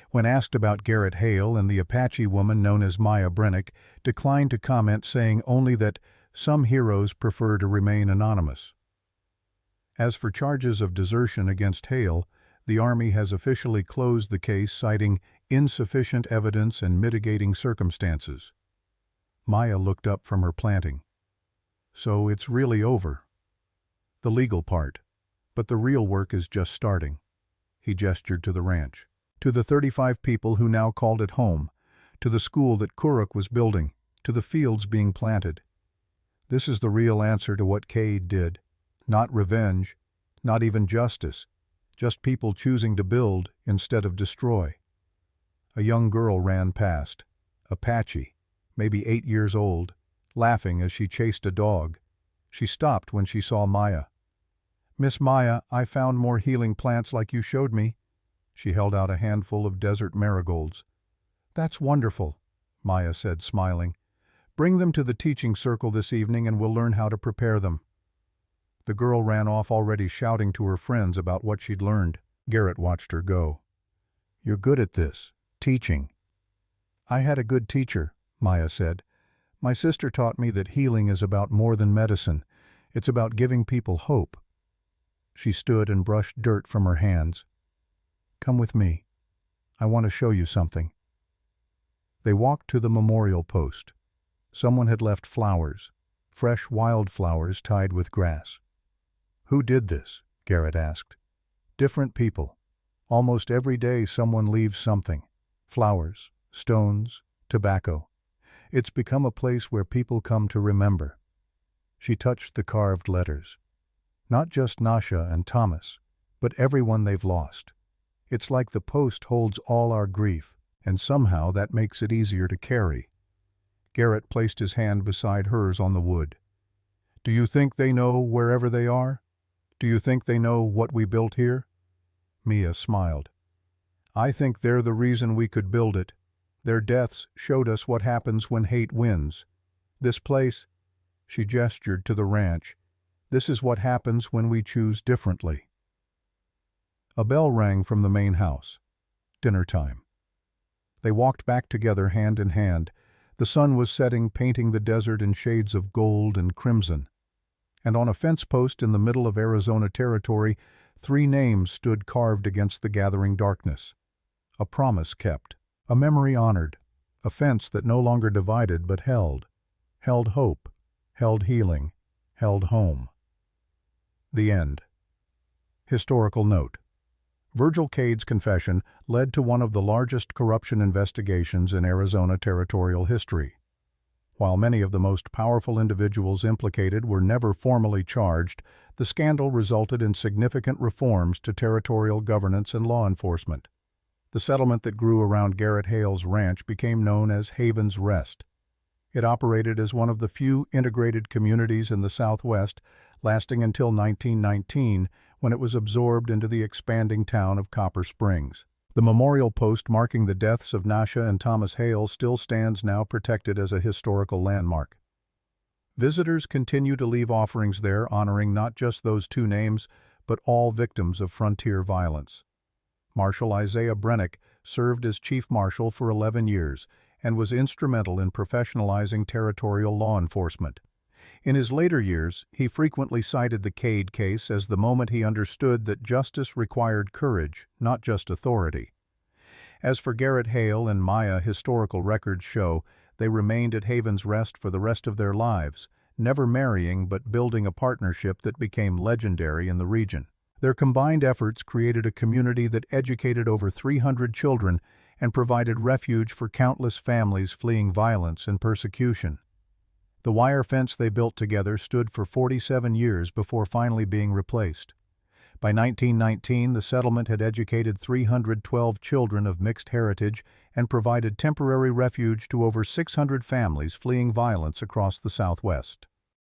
When asked about Garrett Hale and the Apache woman known as Maya Brennick, declined to comment, saying only that some heroes prefer to remain anonymous. As for charges of desertion against Hale, the Army has officially closed the case, citing insufficient evidence and mitigating circumstances. Maya looked up from her planting. "So it's really over." "The legal part. But the real work is just starting." He gestured to the ranch. "To the 35 people who now called it home, to the school that Kuruk was building, to the fields being planted. This is the real answer to what Cade did. Not revenge, not even justice, just people choosing to build instead of destroy." A young girl ran past, Apache, maybe 8 years old, laughing as she chased a dog. She stopped when she saw Maya. "Miss Maya, I found more healing plants like you showed me." She held out a handful of desert marigolds. "That's wonderful," Maya said, smiling. "Bring them to the teaching circle this evening and we'll learn how to prepare them." The girl ran off, already shouting to her friends about what she'd learned. Garrett watched her go. "You're good at this, teaching." "I had a good teacher," Maya said. "My sister taught me that healing is about more than medicine. It's about giving people hope." She stood and brushed dirt from her hands. "Come with me. I want to show you something." They walked to the memorial post. Someone had left flowers, fresh wildflowers tied with grass. "Who did this?" Garrett asked. "Different people. Almost every day someone leaves something. Flowers, stones, tobacco. It's become a place where people come to remember." She touched the carved letters. "Not just Nasha and Thomas, but everyone they've lost. It's like the post holds all our grief, and somehow that makes it easier to carry." Garrett placed his hand beside hers on the wood. "Do you think they know wherever they are? Do you think they know what we built here?" Mia smiled. "I think they're the reason we could build it. Their deaths showed us what happens when hate wins. This place," she gestured to the ranch, "this is what happens when we choose differently." A bell rang from the main house. Dinner time. They walked back together, hand in hand. The sun was setting, painting the desert in shades of gold and crimson. And on a fence post in the middle of Arizona Territory, 3 names stood carved against the gathering darkness. A promise kept, a memory honored, a fence that no longer divided but held hope, held healing, held home. The end. Historical note. Virgil Cade's confession led to one of the largest corruption investigations in Arizona territorial history. While many of the most powerful individuals implicated were never formally charged, the scandal resulted in significant reforms to territorial governance and law enforcement. The settlement that grew around Garrett Hale's ranch became known as Haven's Rest. It operated as one of the few integrated communities in the Southwest, lasting until 1919, when it was absorbed into the expanding town of Copper Springs. The memorial post marking the deaths of Nasha and Thomas Hale still stands now protected as a historical landmark. Visitors continue to leave offerings there honoring not just those two names, but all victims of frontier violence. Marshal Isaiah Brennick served as Chief Marshal for 11 years and was instrumental in professionalizing territorial law enforcement. In his later years, he frequently cited the Cade case as the moment he understood that justice required courage, not just authority. As for Garrett Hale and Maya, historical records show they remained at Haven's Rest for the rest of their lives, never marrying but building a partnership that became legendary in the region. Their combined efforts created a community that educated over 300 children and provided refuge for countless families fleeing violence and persecution. The wire fence they built together stood for 47 years before finally being replaced. By 1919, the settlement had educated 312 children of mixed heritage and provided temporary refuge to over 600 families fleeing violence across the Southwest.